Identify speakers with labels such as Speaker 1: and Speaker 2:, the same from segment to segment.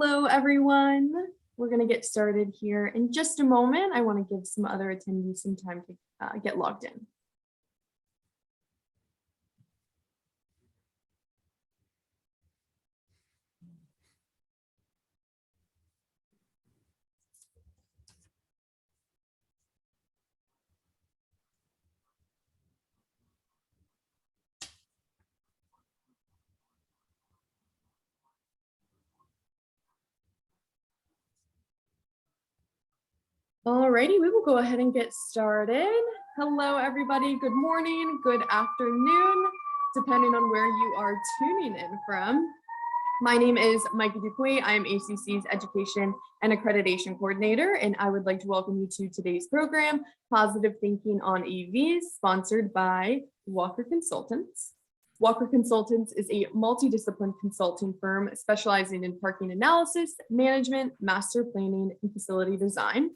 Speaker 1: Hello, everyone. We're going to get started here in just a moment. I want to give some other attendees some time to get logged in. Alrighty, we will go ahead and get started. Hello, everybody. Good morning, good afternoon, depending on where you are tuning in from. My name is Mikey Dupuy. I am ACC's Education and Accreditation Coordinator, and I would like to welcome you to today's program, Positive Thinking on EVs, sponsored by Walker Consultants. Walker Consultants is a multidisciplinary consulting firm specializing in parking analysis, management, master planning, and facility design.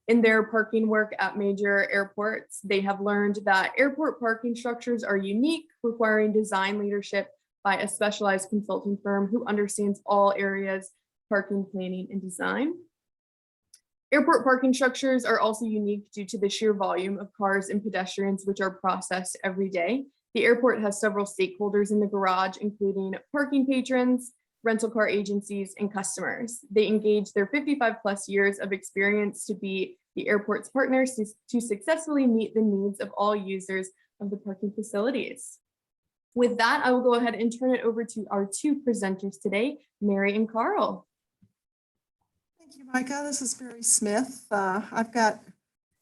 Speaker 1: In their parking work at major airports, they have learned that airport parking structures are unique, requiring design leadership by a specialized consulting firm who understands all areas of parking planning and design. Airport parking structures are also unique due to the sheer volume of cars and pedestrians which are processed every day. The airport has several stakeholders in the garage, including parking patrons, rental car agencies, and customers. They engage their 55+ years of experience to be the airport's partners to successfully meet the needs of all users of the parking facilities. With that, I will go ahead and turn it over to our two presenters today, Mary and Carl.
Speaker 2: Thank you, Micah. This is Mary Smith. I've got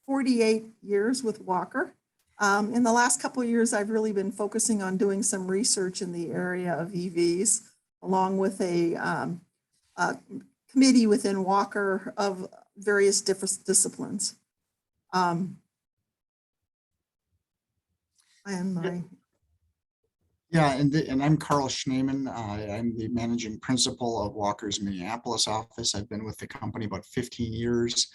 Speaker 2: 48 years with Walker. In the last couple of years, I've really been focusing on doing some research in the area of EVs, along with a committee within Walker of various different disciplines.
Speaker 3: Yeah, and I'm Carl Schneeman. I'm the managing principal of Walker's Minneapolis office. I've been with the company about 15 years.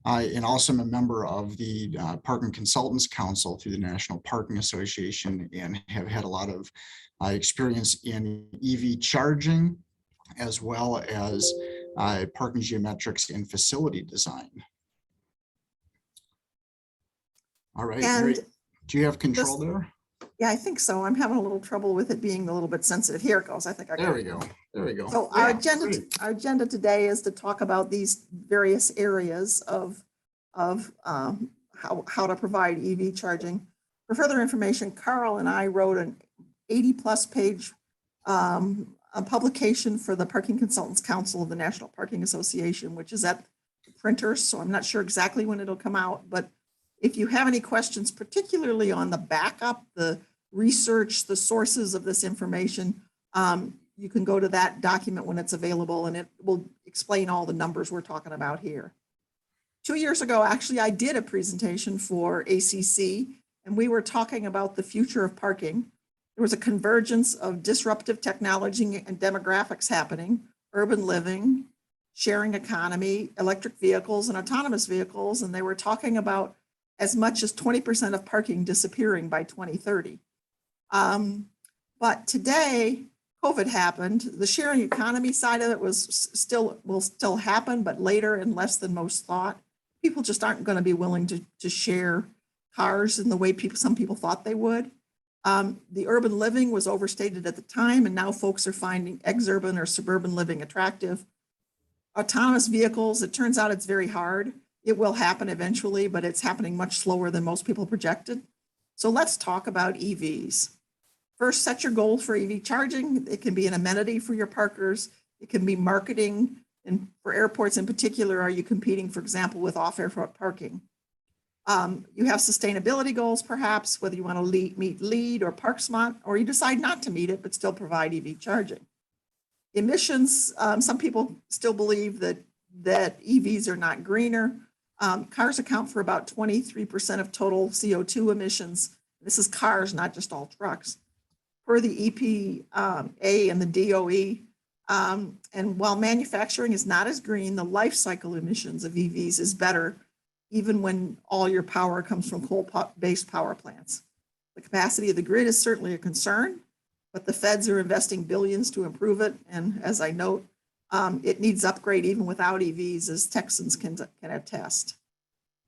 Speaker 3: And also I'm a member of the Parking Consultants Council through the National Parking Association, and have had a lot of experience in EV charging, as well as parking geometrics and facility design. All right, Mary, do you have control there?
Speaker 2: Yeah, I think so. I'm having a little trouble with it being a little bit sensitive. Here it goes. I think I got it.
Speaker 3: There we go. There we go.
Speaker 2: So our agenda today is to talk about these various areas of how to provide EV charging. For further information, Carl and I wrote an 80+ page a publication for the Parking Consultants Council of the National Parking Association, which is at the printers. So I'm not sure exactly when it'll come out, but if you have any questions, particularly on the backup, the research, the sources of this information, you can go to that document when it's available, and it will explain all the numbers we're talking about here. 2 years ago, actually, I did a presentation for ACC, and we were talking about the future of parking. There was a convergence of disruptive technology and demographics happening, urban living, sharing economy, electric vehicles, and autonomous vehicles, and they were talking about as much as 20% of parking disappearing by 2030. But today, COVID happened. The sharing economy side of it will still happen, but later and less than most thought. People just aren't going to be willing to share cars in the way some people thought they would. The urban living was overstated at the time, and now folks are finding exurban or suburban living attractive. Autonomous vehicles, it turns out it's very hard. It will happen eventually, but it's happening much slower than most people projected. So let's talk about EVs. First, set your goal for EV charging. It can be an amenity for your parkers. It can be marketing. And for airports in particular, are you competing, for example, with off-airport parking? You have sustainability goals, perhaps, whether you want to meet LEED or Park Smart, or you decide not to meet it, but still provide EV charging. Emissions, some people still believe that EVs are not greener. Cars account for about 23% of total CO2 emissions. This is cars, not just all trucks. Per the EPA and the DOE, and while manufacturing is not as green, the life cycle emissions of EVs is better, even when all your power comes from coal-based power plants. The capacity of the grid is certainly a concern, but the feds are investing billions to improve it. And as I note, It needs upgrade even without EVs, as Texans can attest.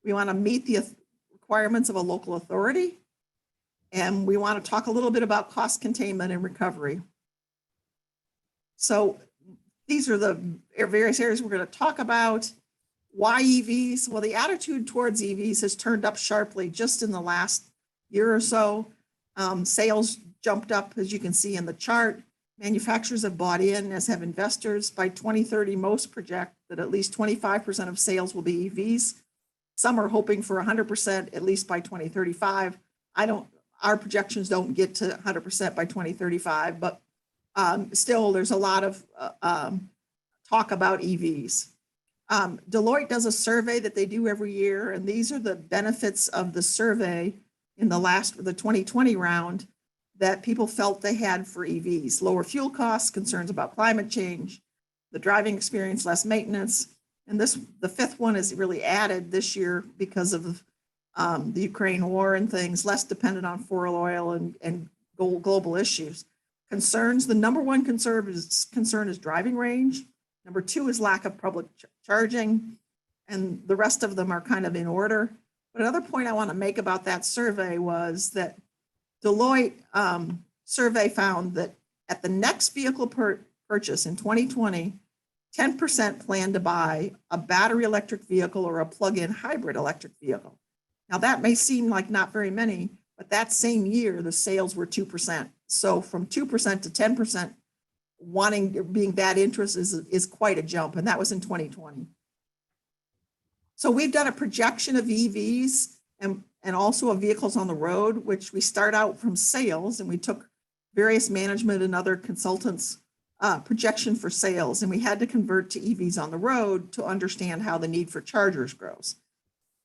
Speaker 2: We want to meet the requirements of a local authority, and we want to talk a little bit about cost containment and recovery. So these are the various areas we're going to talk about. Why EVs? Well, the attitude towards EVs has turned up sharply just in the last year or so. Sales jumped up, as you can see in the chart. Manufacturers have bought in, as have investors. By 2030, most project that at least 25% of sales will be EVs. Some are hoping for 100%, at least by 2035. Our projections don't get to 100% by 2035, but still there's a lot of talk about EVs. Deloitte does a survey that they do every year, and these are the benefits of the survey in the 2020 round that people felt they had for EVs: lower fuel costs, concerns about climate change, the driving experience, less maintenance. And the fifth one is really added this year because of the Ukraine war and things, less dependent on foreign oil and global issues. Concerns, the number one concern is driving range. Number two is lack of public charging, and the rest of them are kind of in order. But another point I want to make about that survey was that Deloitte survey found that at the next vehicle purchase in 2020, 10% plan to buy a battery electric vehicle or a plug-in hybrid electric vehicle. Now that may seem like not very many, but that same year, the sales were 2%. So from 2% to 10%, being that interest is quite a jump, and that was in 2020. So we've done a projection of EVs and also of vehicles on the road, which we start out from sales, and we took various management and other consultants' projection for sales, and we had to convert to EVs on the road to understand how the need for chargers grows.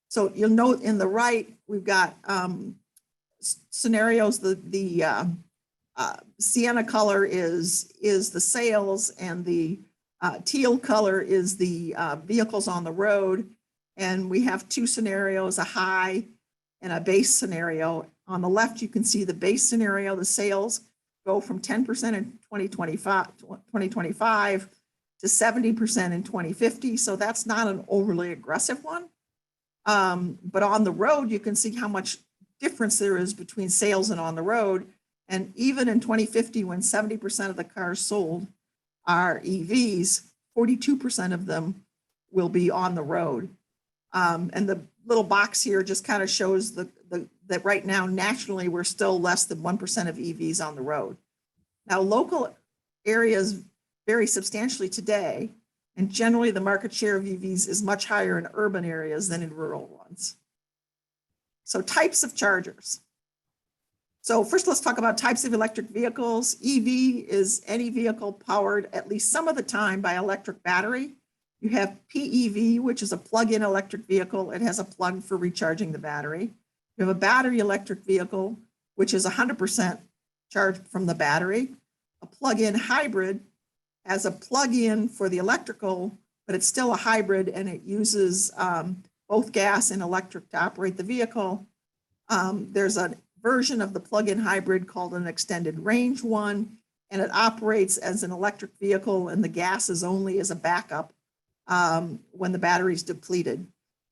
Speaker 2: So you'll note in the right, we've got scenarios. The sienna color is the sales, and the teal color is the vehicles on the road. And we have two scenarios, a high and a base scenario. On the left, you can see the base scenario, the sales go from 10% in 2025 to 70% in 2050. So that's not an overly aggressive one. But on the road, you can see how much difference there is between sales and on the road. And even in 2050, when 70% of the cars sold are EVs, 42% of them will be on the road. And the little box here just kind of shows that right now, nationally, we're still less than 1% of EVs on the road. Now, local areas vary substantially today, and generally the market share of EVs is much higher in urban areas than in rural ones. So types of chargers. So first, let's talk about types of electric vehicles. EV is any vehicle powered at least some of the time by electric battery. You have PEV, which is a plug-in electric vehicle. It has a plug for recharging the battery. You have a battery electric vehicle, which is 100% charged from the battery. A plug-in hybrid has a plug-in for the electrical, but it's still a hybrid, and it uses both gas and electric to operate the vehicle. There's a version of the plug-in hybrid called an extended range one, and it operates as an electric vehicle, and the gas is only as a backup when the battery is depleted.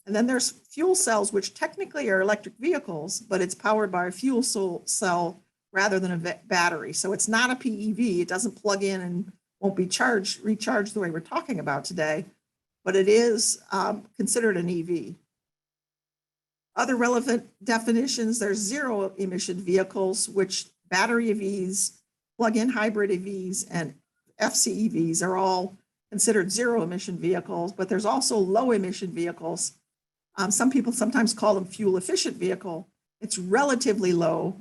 Speaker 2: And then there's fuel cells, which technically are electric vehicles, but it's powered by a fuel cell rather than a battery. So it's not a PEV. It doesn't plug in and won't be recharged the way we're talking about today, but it is considered an EV. Other relevant definitions, there's zero emission vehicles, which battery EVs, plug-in hybrid EVs, and FCEVs are all considered zero emission vehicles, but there's also low emission vehicles. Some people sometimes call them fuel efficient vehicle. It's relatively low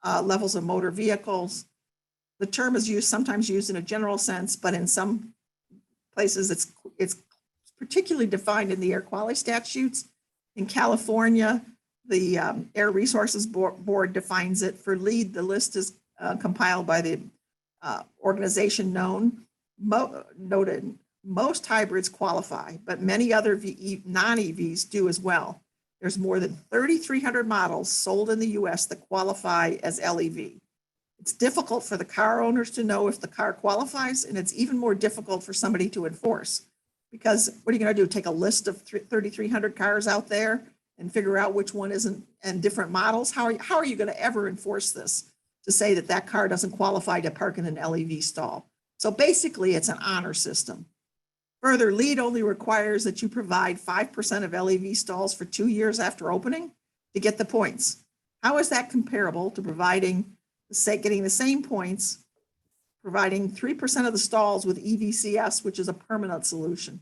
Speaker 2: levels of motor vehicles. The term is sometimes used in a general sense, but in some places it's particularly defined in the air quality statutes. In California, the Air Resources Board defines it. For LEED, the list is compiled by the organization noted. Most hybrids qualify, but many other non-EVs do as well. There's more than 3,300 models sold in the US that qualify as LEV. It's difficult for the car owners to know if the car qualifies, and it's even more difficult for somebody to enforce. Because what are you going to do? Take a list of 3,300 cars out there and figure out which one isn't, and different models? How are you going to ever enforce this to say that that car doesn't qualify to park in an LEV stall? So basically, it's an honor system. Further, LEED only requires that you provide 5% of LEV stalls for 2 years after opening to get the points. How is that comparable to getting the same points, providing 3% of the stalls with EVCS, which is a permanent solution?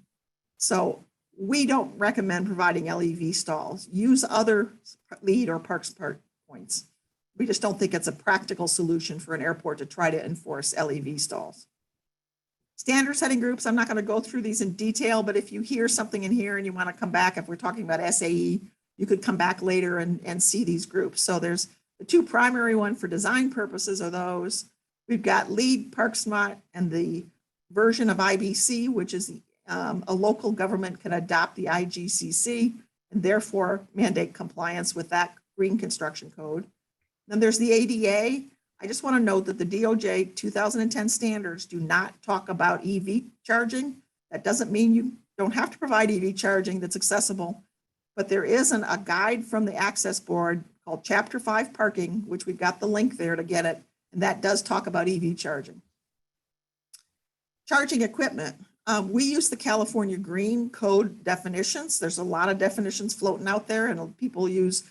Speaker 2: So we don't recommend providing LEV stalls. Use other LEED or Parks Park points. We just don't think it's a practical solution for an airport to try to enforce LEV stalls. Standard setting groups, I'm not going to go through these in detail, but if you hear something in here and you want to come back, if we're talking about SAE, you could come back later and see these groups. So there's the two primary one for design purposes are those. We've got LEED, ParkSmart, and the version of IBC, which is a local government can adopt the IGCC and therefore mandate compliance with that green construction code. Then there's the ADA. I just want to note that the DOJ 2010 standards do not talk about EV charging. That doesn't mean you don't have to provide EV charging that's accessible, but there is a guide from the Access Board called Chapter 5 Parking, which we've got the link there to get it, and that does talk about EV charging. Charging equipment. We use the California Green Code definitions. There's a lot of definitions floating out there, and people use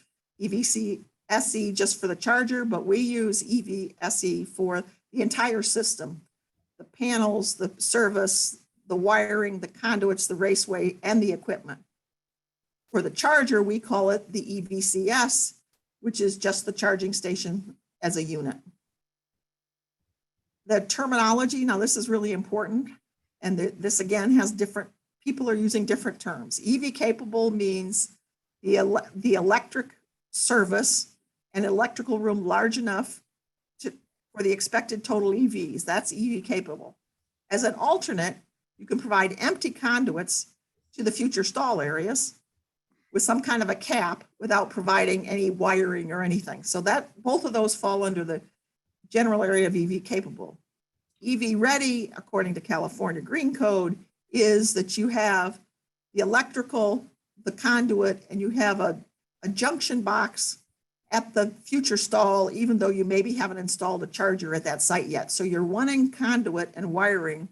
Speaker 2: EVC SE just for the charger, but we use EVSE for the entire system, the panels, the service, the wiring, the conduits, the raceway, and the equipment. For the charger, we call it the EVCS, which is just the charging station as a unit. The terminology, now this is really important, and this again has different, people are using different terms. EV capable means the electric service, an electrical room large enough for the expected total EVs. That's EV capable. As an alternate, you can provide empty conduits to the future stall areas with some kind of a cap without providing any wiring or anything. So that both of those fall under the general area of EV capable. EV ready, according to California Green Code, is that you have the electrical, the conduit, and you have a junction box at the future stall, even though you maybe haven't installed a charger at that site yet. So you're running conduit and wiring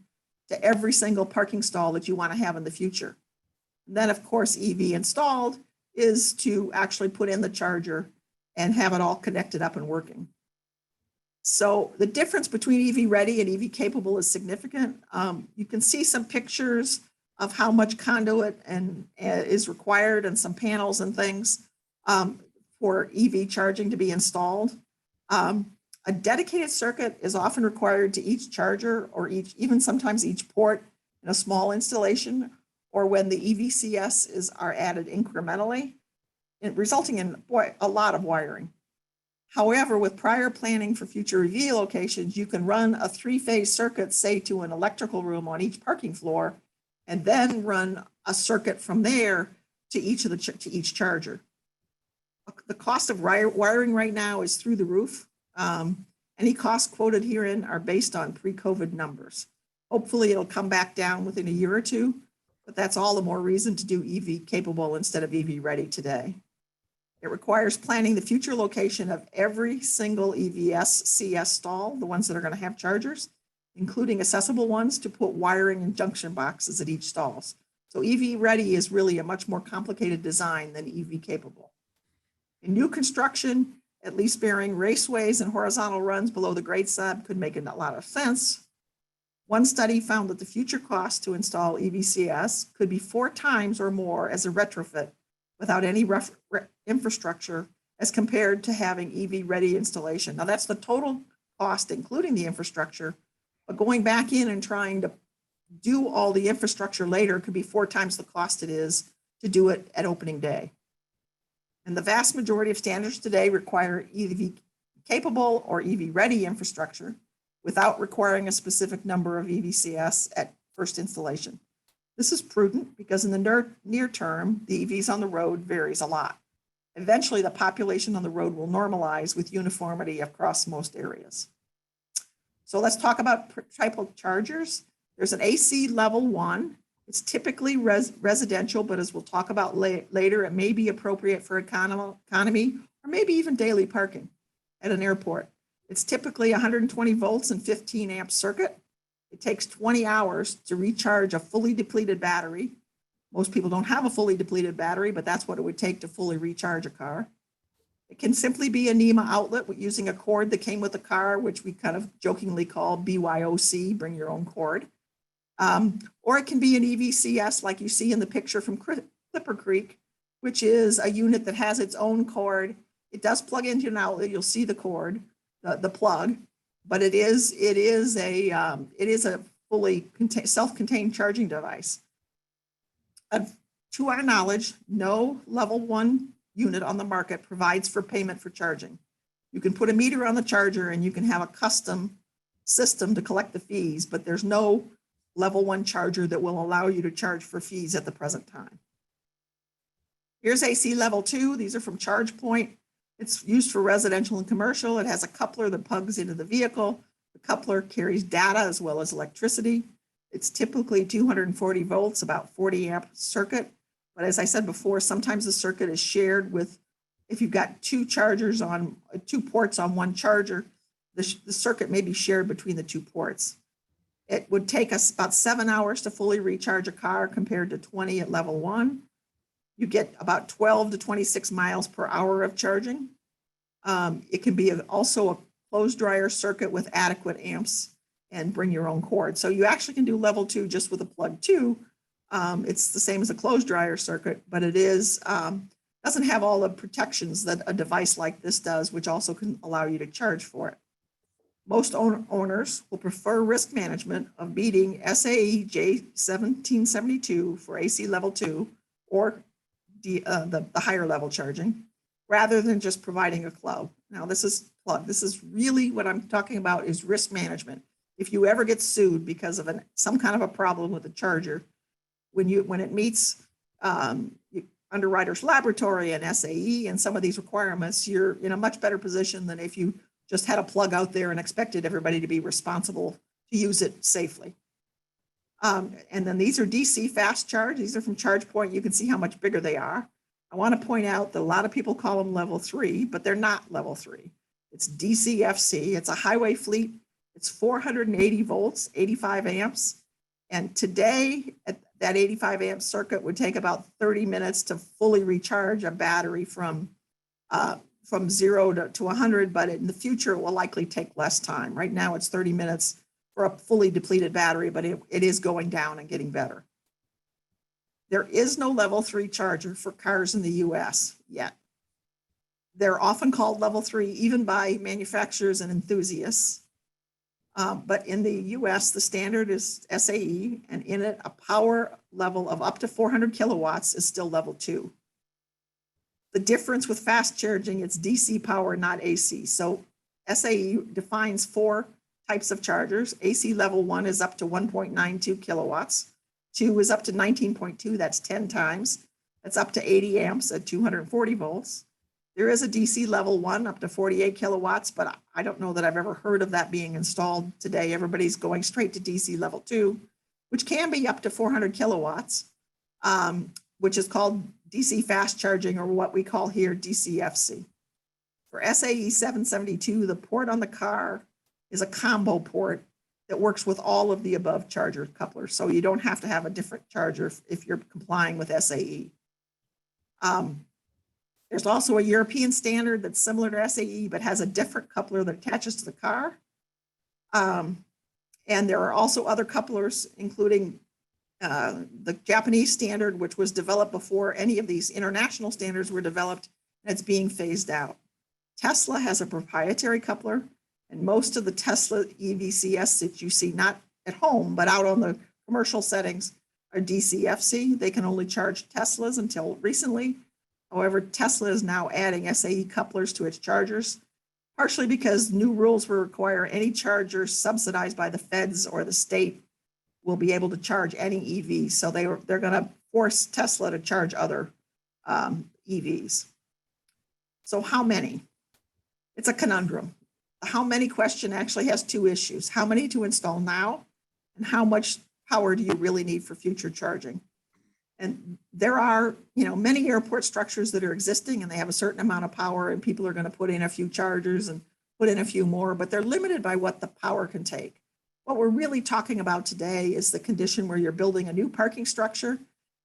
Speaker 2: to every single parking stall that you want to have in the future. And then, of course, EV installed is to actually put in the charger and have it all connected up and working. So the difference between EV ready and EV capable is significant. You can see some pictures of how much conduit is required and some panels and things for EV charging to be installed. A dedicated circuit is often required to each charger or even sometimes each port in a small installation, or when the EVCS are added incrementally, resulting in a lot of wiring. However, with prior planning for future EV locations, you can run a 3-phase circuit, say to an electrical room on each parking floor, and then run a circuit from there to each charger. The cost of wiring right now is through the roof. Any costs quoted herein are based on pre-COVID numbers. Hopefully it'll come back down within a year or two, but that's all the more reason to do EV capable instead of EV ready today. It requires planning the future location of every single EVS-CS stall, the ones that are going to have chargers, including accessible ones to put wiring and junction boxes at each stalls. So EV ready is really a much more complicated design than EV capable. In new construction, at least bearing raceways and horizontal runs below the grade slab could make a lot of sense. One study found that the future cost to install EVCS could be 4 times or more as a retrofit without any infrastructure as compared to having EV ready installation. Now that's the total cost, including the infrastructure, but going back in and trying to do all the infrastructure later could be 4 times the cost it is to do it at opening day. And the vast majority of standards today require EV capable or EV ready infrastructure without requiring a specific number of EVCS at first installation. This is prudent because in the near term, the EVs on the road varies a lot. Eventually, the population on the road will normalize with uniformity across most areas. So let's talk about type of chargers. There's an AC level 1. It's typically residential, but as we'll talk about later, it may be appropriate for economy or maybe even daily parking at an airport. It's typically 120 volts and 15 amp circuit. It takes 20 hours to recharge a fully depleted battery. Most people don't have a fully depleted battery, but that's what it would take to fully recharge a car. It can simply be a NEMA outlet using a cord that came with the car, which we kind of jokingly call BYOC, bring your own cord. Or it can be an EVCS like you see in the picture from Clipper Creek, which is a unit that has its own cord. It does plug into an outlet. You'll see the cord, the plug, but it is a fully self-contained charging device. To our knowledge, no level 1 unit on the market provides for payment for charging. You can put a meter on the charger and you can have a custom system to collect the fees, but there's no level 1 charger that will allow you to charge for fees at the present time. Here's AC level 2. These are from ChargePoint. It's used for residential and commercial. It has a coupler that plugs into the vehicle. The coupler carries data as well as electricity. It's typically 240 volts, about 40 amp circuit. But as I said before, sometimes the circuit is shared with, if you've got 2 ports on one charger, the circuit may be shared between the 2 ports. It would take us about 7 hours to fully recharge a car compared to 20 at level 1. You get about 12 to 26 miles per hour of charging. It can be also a closed dryer circuit with adequate amps and bring your own cord. So you actually can do level 2 just with a plug 2. It's the same as a closed dryer circuit, but it doesn't have all the protections that a device like this does, which also can allow you to charge for it. Most owners will prefer risk management of beating SAE J1772 for AC level 2 or the higher level charging, rather than just providing a plug. Now this is really what I'm talking about is risk management. If you ever get sued because of some kind of a problem with the charger, when it meets Underwriters Laboratory and SAE and some of these requirements, you're in a much better position than if you just had a plug out there and expected everybody to be responsible to use it safely. And then these are DC fast charge. These are from ChargePoint. You can see how much bigger they are. I want to point out that a lot of people call them level 3, but they're not level 3. It's DCFC. It's a highway fleet. It's 480 volts, 85 amps. And today, that 85 amp circuit would take about 30 minutes to fully recharge a battery from 0 to 100, but in the future, it will likely take less time. Right now, it's 30 minutes for a fully depleted battery, but it is going down and getting better. There is no level 3 charger for cars in the US yet. They're often called level 3, even by manufacturers and enthusiasts. But in the US, the standard is SAE, and in it, a power level of up to 400 kilowatts is still level 2. The difference with fast charging, it's DC power, not AC. So SAE defines 4 types of chargers. AC level 1 is up to 1.92 kilowatts. 2 is up to 19.2, that's 10 times. That's up to 80 amps at 240 volts. There is a DC level 1 up to 48 kilowatts, but I don't know that I've ever heard of that being installed today. Everybody's going straight to DC level 2, which can be up to 400 kilowatts, which is called DC fast charging, or what we call here DCFC. For SAE 772, the port on the car is a combo port that works with all of the above charger couplers. So you don't have to have a different charger if you're complying with SAE. There's also a European standard that's similar to SAE, but has a different coupler that attaches to the car. And there are also other couplers, including the Japanese standard, which was developed before any of these international standards were developed, and it's being phased out. Tesla has a proprietary coupler, and most of the Tesla EVCS that you see, not at home, but out on the commercial settings, are DCFC. They can only charge Teslas until recently. However, Tesla is now adding SAE couplers to its chargers, partially because new rules will require any charger subsidized by the feds or the state will be able to charge any EV. So they're going to force Tesla to charge other EVs. So how many? It's a conundrum. The how many question actually has two issues: how many to install now, and how much power do you really need for future charging? And there are, many airport structures that are existing and they have a certain amount of power, and people are going to put in a few chargers and put in a few more, but they're limited by what the power can take. What we're really talking about today is the condition where you're building a new parking structure,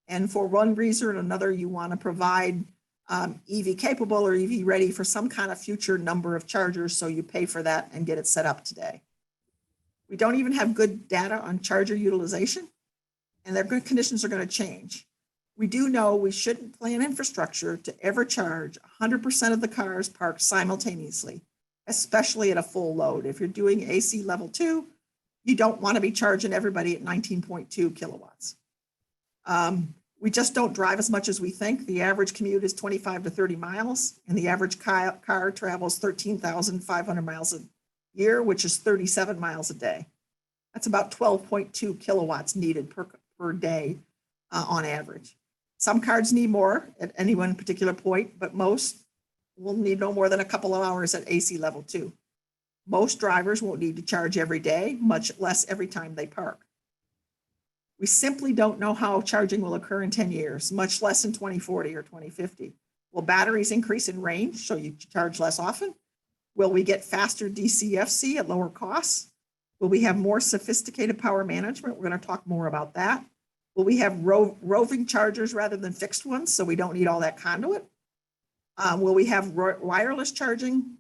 Speaker 2: and for one reason or another, you want to provide EV capable or EV ready for some kind of future number of chargers, so you pay for that and get it set up today. We don't even have good data on charger utilization, and their conditions are going to change. We do know we shouldn't plan infrastructure to ever charge 100% of the cars parked simultaneously, especially at a full load. If you're doing AC level 2, you don't want to be charging everybody at 19.2 kilowatts. We just don't drive as much as we think. The average commute is 25 to 30 miles, and the average car travels 13,500 miles a year, which is 37 miles a day. That's about 12.2 kilowatts needed per day on average. Some cars need more at any one particular point, but most will need no more than a couple of hours at AC level 2. Most drivers won't need to charge every day, much less every time they park. We simply don't know how charging will occur in 10 years, much less in 2040 or 2050. Will batteries increase in range so you charge less often? Will we get faster DCFC at lower costs? Will we have more sophisticated power management? We're going to talk more about that. Will we have roving chargers rather than fixed ones, so we don't need all that conduit? Will we have wireless charging,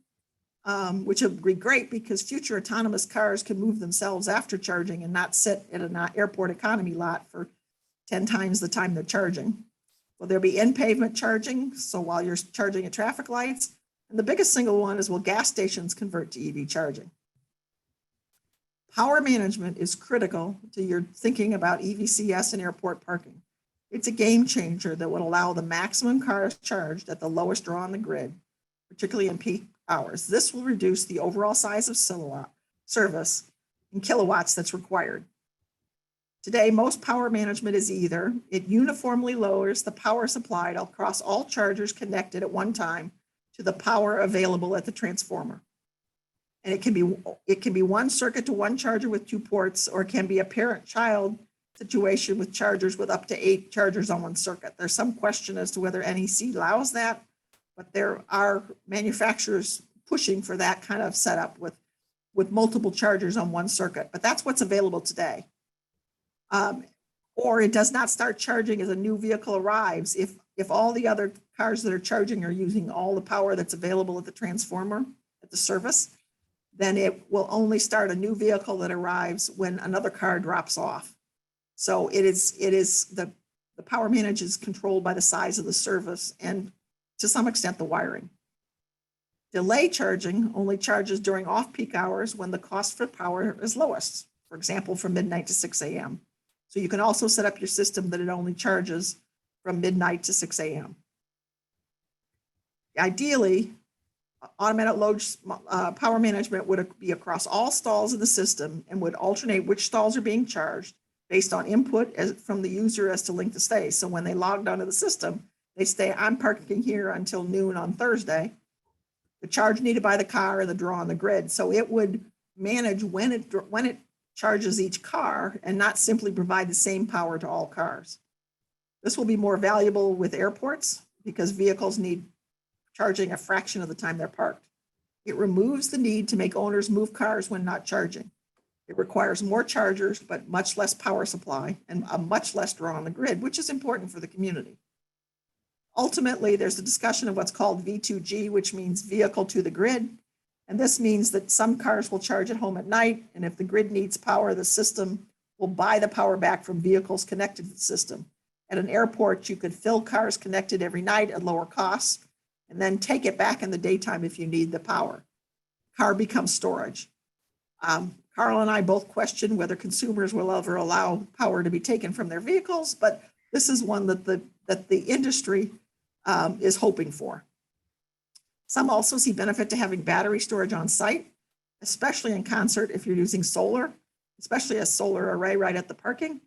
Speaker 2: which would be great because future autonomous cars can move themselves after charging and not sit at an airport economy lot for 10 times the time they're charging. Will there be in-pavement charging, so while you're charging at traffic lights? And the biggest single one is, will gas stations convert to EV charging? Power management is critical to your thinking about EVCS and airport parking. It's a game changer that would allow the maximum cars charged at the lowest draw on the grid, particularly in peak hours. This will reduce the overall size of service in kilowatts that's required. Today, most power management is either it uniformly lowers the power supplied across all chargers connected at one time to the power available at the transformer. And it can be one circuit to one charger with 2 ports, or it can be a parent-child situation with chargers with up to 8 chargers on one circuit. There's some question as to whether NEC allows that, but there are manufacturers pushing for that kind of setup with multiple chargers on one circuit, but that's what's available today. Or it does not start charging as a new vehicle arrives. If all the other cars that are charging are using all the power that's available at the transformer, at the service, then it will only start a new vehicle that arrives when another car drops off. So it is the power management is controlled by the size of the service and to some extent the wiring. Delay charging only charges during off-peak hours when the cost for power is lowest, for example, from midnight to 6 a.m. So you can also set up your system that it only charges from midnight to 6 a.m. Ideally, automatic load power management would be across all stalls in the system and would alternate which stalls are being charged based on input from the user as to length of stay. So when they logged onto the system, they say, I'm parking here until noon on Thursday, the charge needed by the car and the draw on the grid. So it would manage when it charges each car and not simply provide the same power to all cars. This will be more valuable with airports because vehicles need charging a fraction of the time they're parked. It removes the need to make owners move cars when not charging. It requires more chargers, but much less power supply and a much less draw on the grid, which is important for the community. Ultimately, there's a discussion of what's called V2G, which means vehicle to the grid. And this means that some cars will charge at home at night. And if the grid needs power, the system will buy the power back from vehicles connected to the system. At an airport, you could fill cars connected every night at lower costs and then take it back in the daytime if you need the power. Car becomes storage. Carl and I both question whether consumers will ever allow power to be taken from their vehicles, but this is one that the industry is hoping for. Some also see benefit to having battery storage on site, especially in concert if you're using solar, especially a solar array right at the parking.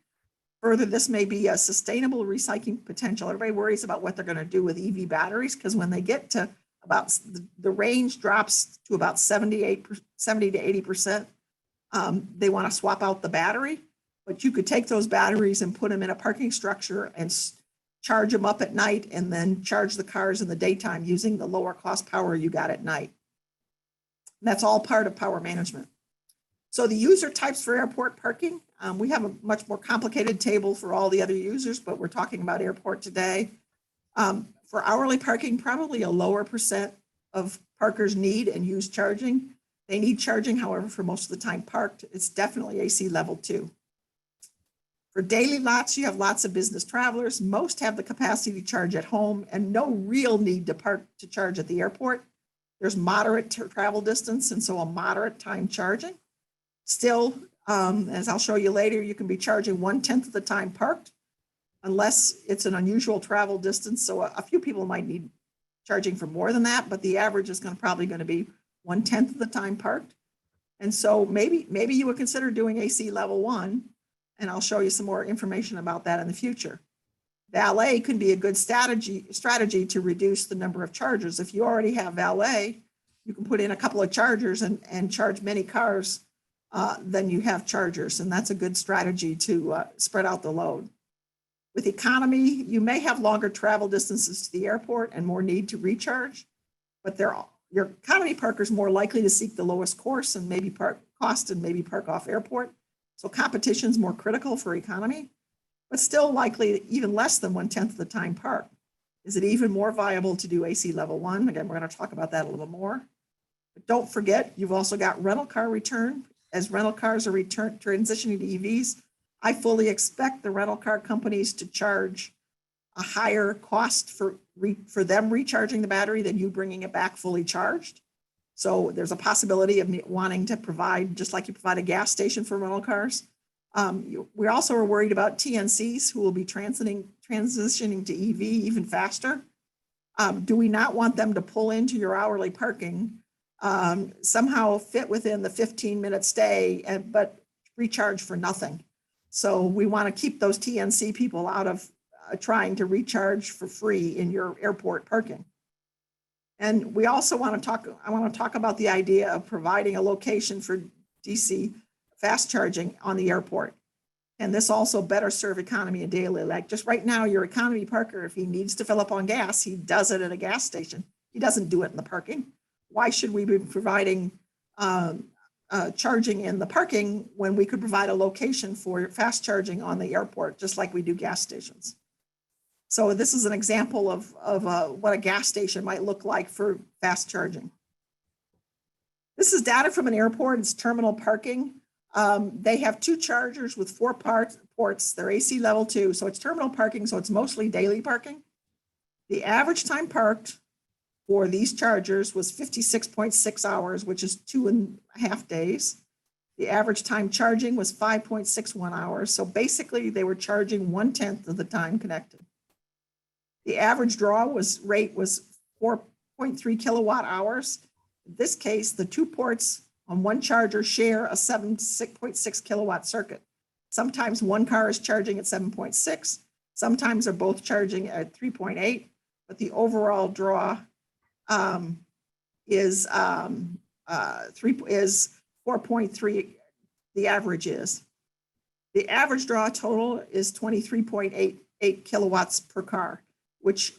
Speaker 2: Further, this may be a sustainable recycling potential. Everybody worries about what they're going to do with EV batteries because when they get to the range drops to about 70 to 80%. They want to swap out the battery, but you could take those batteries and put them in a parking structure and charge them up at night and then charge the cars in the daytime using the lower cost power you got at night. That's all part of power management. So the user types for airport parking, we have a much more complicated table for all the other users, but we're talking about airport today. For hourly parking, probably a lower percent of parkers need and use charging. They need charging, however, for most of the time parked, it's definitely AC level 2. For daily lots, you have lots of business travelers. Most have the capacity to charge at home and no real need to park to charge at the airport. There's moderate travel distance, and so a moderate time charging. Still, as I'll show you later, you can be charging 1/10 of the time parked, unless it's an unusual travel distance. So a few people might need charging for more than that, but the average is probably going to be 1/10 of the time parked. And so maybe you would consider doing AC level 1, and I'll show you some more information about that in the future. Valet can be a good strategy to reduce the number of chargers. If you already have valet, you can put in a couple of chargers and charge many cars than you have chargers. And that's a good strategy to spread out the load. With economy, you may have longer travel distances to the airport and more need to recharge, but your economy parkers more likely to seek the lowest cost and maybe park off airport. So competition is more critical for economy, but still likely even less than 1/10 of the time parked. Is it even more viable to do AC level 1? Again, we're going to talk about that a little more. But don't forget, you've also got rental car return. As rental cars are transitioning to EVs, I fully expect the rental car companies to charge a higher cost for them recharging the battery than you bringing it back fully charged. So there's a possibility of wanting to provide, just like you provide a gas station for rental cars. We also are worried about TNCs who will be transitioning to EV even faster. Do we not want them to pull into your hourly parking, somehow fit within the 15-minute stay, but recharge for nothing? So we want to keep those TNC people out of trying to recharge for free in your airport parking. And we also want to talk about the idea of providing a location for DC fast charging on the airport. And this also better serve economy and daily. Like just right now, your economy parker, if he needs to fill up on gas, he does it at a gas station. He doesn't do it in the parking. Why should we be providing charging in the parking when we could provide a location for fast charging on the airport, just like we do gas stations? So this is an example of what a gas station might look like for fast charging. This is data from an airport. It's terminal parking. They have 2 chargers with 4 ports. They're AC level 2. So it's terminal parking. So it's mostly daily parking. The average time parked for these chargers was 56.6 hours, which is 2.5 days. The average time charging was 5.61 hours. So basically they were charging 1/10 of the time connected. The average draw rate was 4.3 kilowatt hours. In this case, the 2 ports on one charger share a 7.6 kilowatt circuit. Sometimes one car is charging at 7.6. Sometimes they're both charging at 3.8, but the overall draw is 4.3. The average is. The average draw total is 23.88 kilowatts per car, which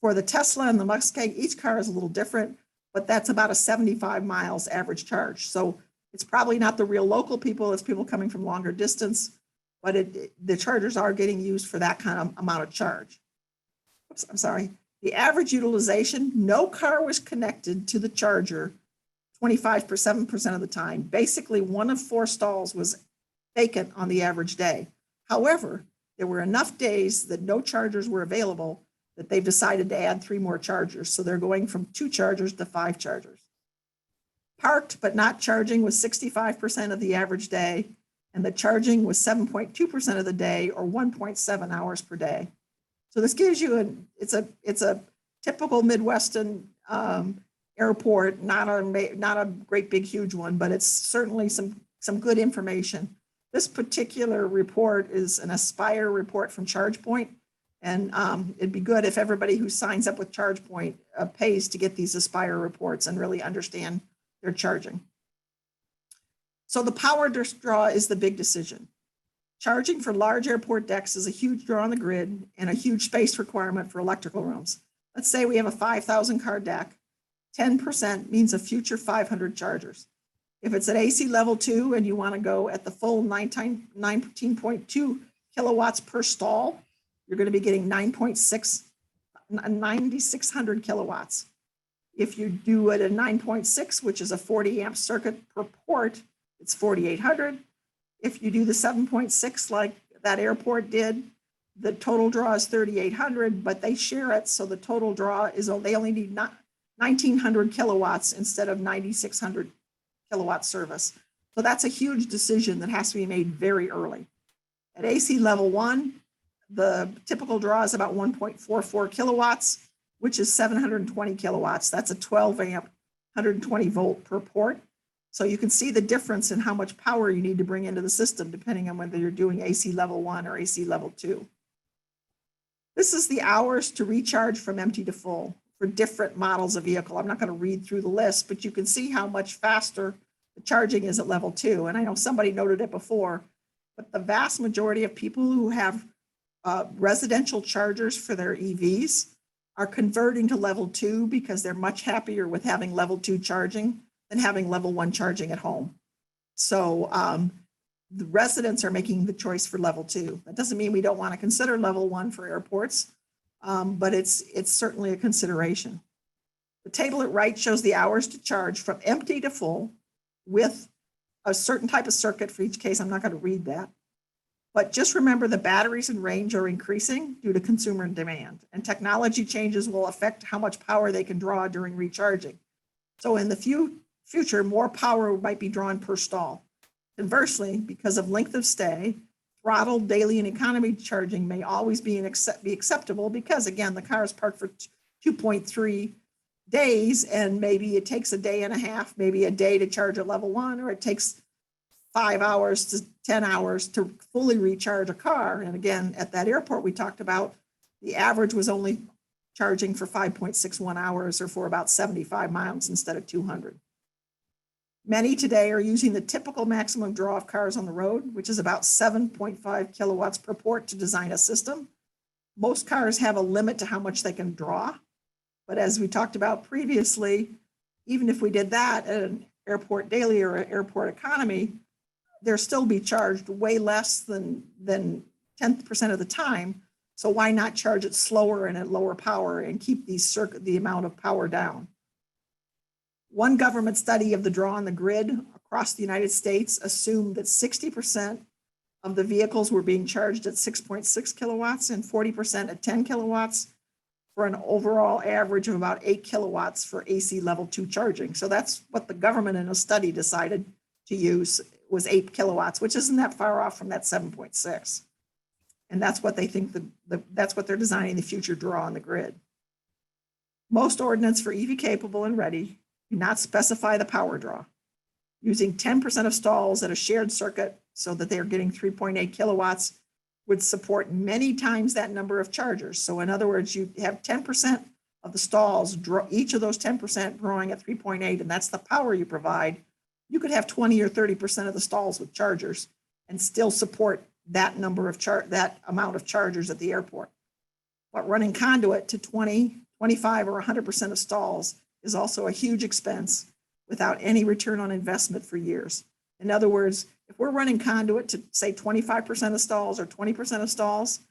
Speaker 2: for the Tesla and the Mustang, each car is a little different, but that's about a 75 miles average charge. So it's probably not the real local people, it's people coming from longer distance, but the chargers are getting used for that kind of amount of charge. Oops, I'm sorry. The average utilization, no car was connected to the charger 25% of the time. Basically, 1 of 4 stalls was vacant on the average day. However, there were enough days that no chargers were available that they've decided to add 3 more chargers. So they're going from 2 chargers to 5 chargers. Parked but not charging was 65% of the average day, and the charging was 7.2% of the day, or 1.7 hours per day. So this gives you it's a typical Midwestern airport, not a great big huge one, but it's certainly some good information. This particular report is an Aspire report from ChargePoint, and it'd be good if everybody who signs up with ChargePoint pays to get these Aspire reports and really understand their charging. So the power draw is the big decision. Charging for large airport decks is a huge draw on the grid and a huge space requirement for electrical rooms. Let's say we have a 5,000 car deck. 10% means a future 500 chargers. If it's at AC level 2 and you want to go at the full 19.2 kilowatts per stall, you're going to be getting 9,600 kilowatts. If you do it at 9.6, which is a 40 amp circuit per port, it's 4,800. If you do the 7.6 like that airport did, the total draw is 3,800, but they share it. So the total draw is, they only need 1,900 kilowatts instead of 9,600 kilowatt service. So that's a huge decision that has to be made very early. At AC level 1, the typical draw is about 1.44 kilowatts, which is 720 kilowatts. That's a 12 amp, 120 volt per port. So you can see the difference in how much power you need to bring into the system, depending on whether you're doing AC level 1 or AC level 2. This is the hours to recharge from empty to full for different models of vehicle. I'm not going to read through the list, but you can see how much faster the charging is at level 2. And I know somebody noted it before, but the vast majority of people who have residential chargers for their EVs are converting to level 2 because they're much happier with having level 2 charging than having level 1 charging at home. So the residents are making the choice for level 2. That doesn't mean we don't want to consider level 1 for airports, but it's certainly a consideration. The table at right shows the hours to charge from empty to full with a certain type of circuit for each case. I'm not going to read that. But just remember the batteries and range are increasing due to consumer demand, and technology changes will affect how much power they can draw during recharging. So in the future, more power might be drawn per stall. Conversely, because of length of stay, throttled daily and economy charging may always be acceptable because, again, the car is parked for 2.3 days, and maybe it takes a day and a half, maybe a day to charge at level 1, or it takes 5 hours to 10 hours to fully recharge a car. And again, at that airport we talked about, the average was only charging for 5.61 hours or for about 75 miles instead of 200. Many today are using the typical maximum draw of cars on the road, which is about 7.5 kilowatts per port to design a system. Most cars have a limit to how much they can draw. But as we talked about previously, even if we did that at an airport daily or an airport economy, they'll still be charged way less than 10% of the time. So why not charge it slower and at lower power and keep the amount of power down? One government study of the draw on the grid across the United States assumed that 60% of the vehicles were being charged at 6.6 kilowatts and 40% at 10 kilowatts for an overall average of about 8 kilowatts for AC level 2 charging. So that's what the government in a study decided to use, was 8 kilowatts, which isn't that far off from that 7.6. And that's what they think, that's what they're designing the future draw on the grid. Most ordinance for EV capable and ready do not specify the power draw. Using 10% of stalls at a shared circuit so that they're getting 3.8 kilowatts would support many times that number of chargers. So in other words, you have 10% of the stalls, each of those 10% drawing at 3.8, and that's the power you provide. You could have 20 or 30% of the stalls with chargers and still support that number of that amount of chargers at the airport. But running conduit to 20, 25, or 100% of stalls is also a huge expense without any return on investment for years. In other words, if we're running conduit to say 25% of stalls or 20% of stalls,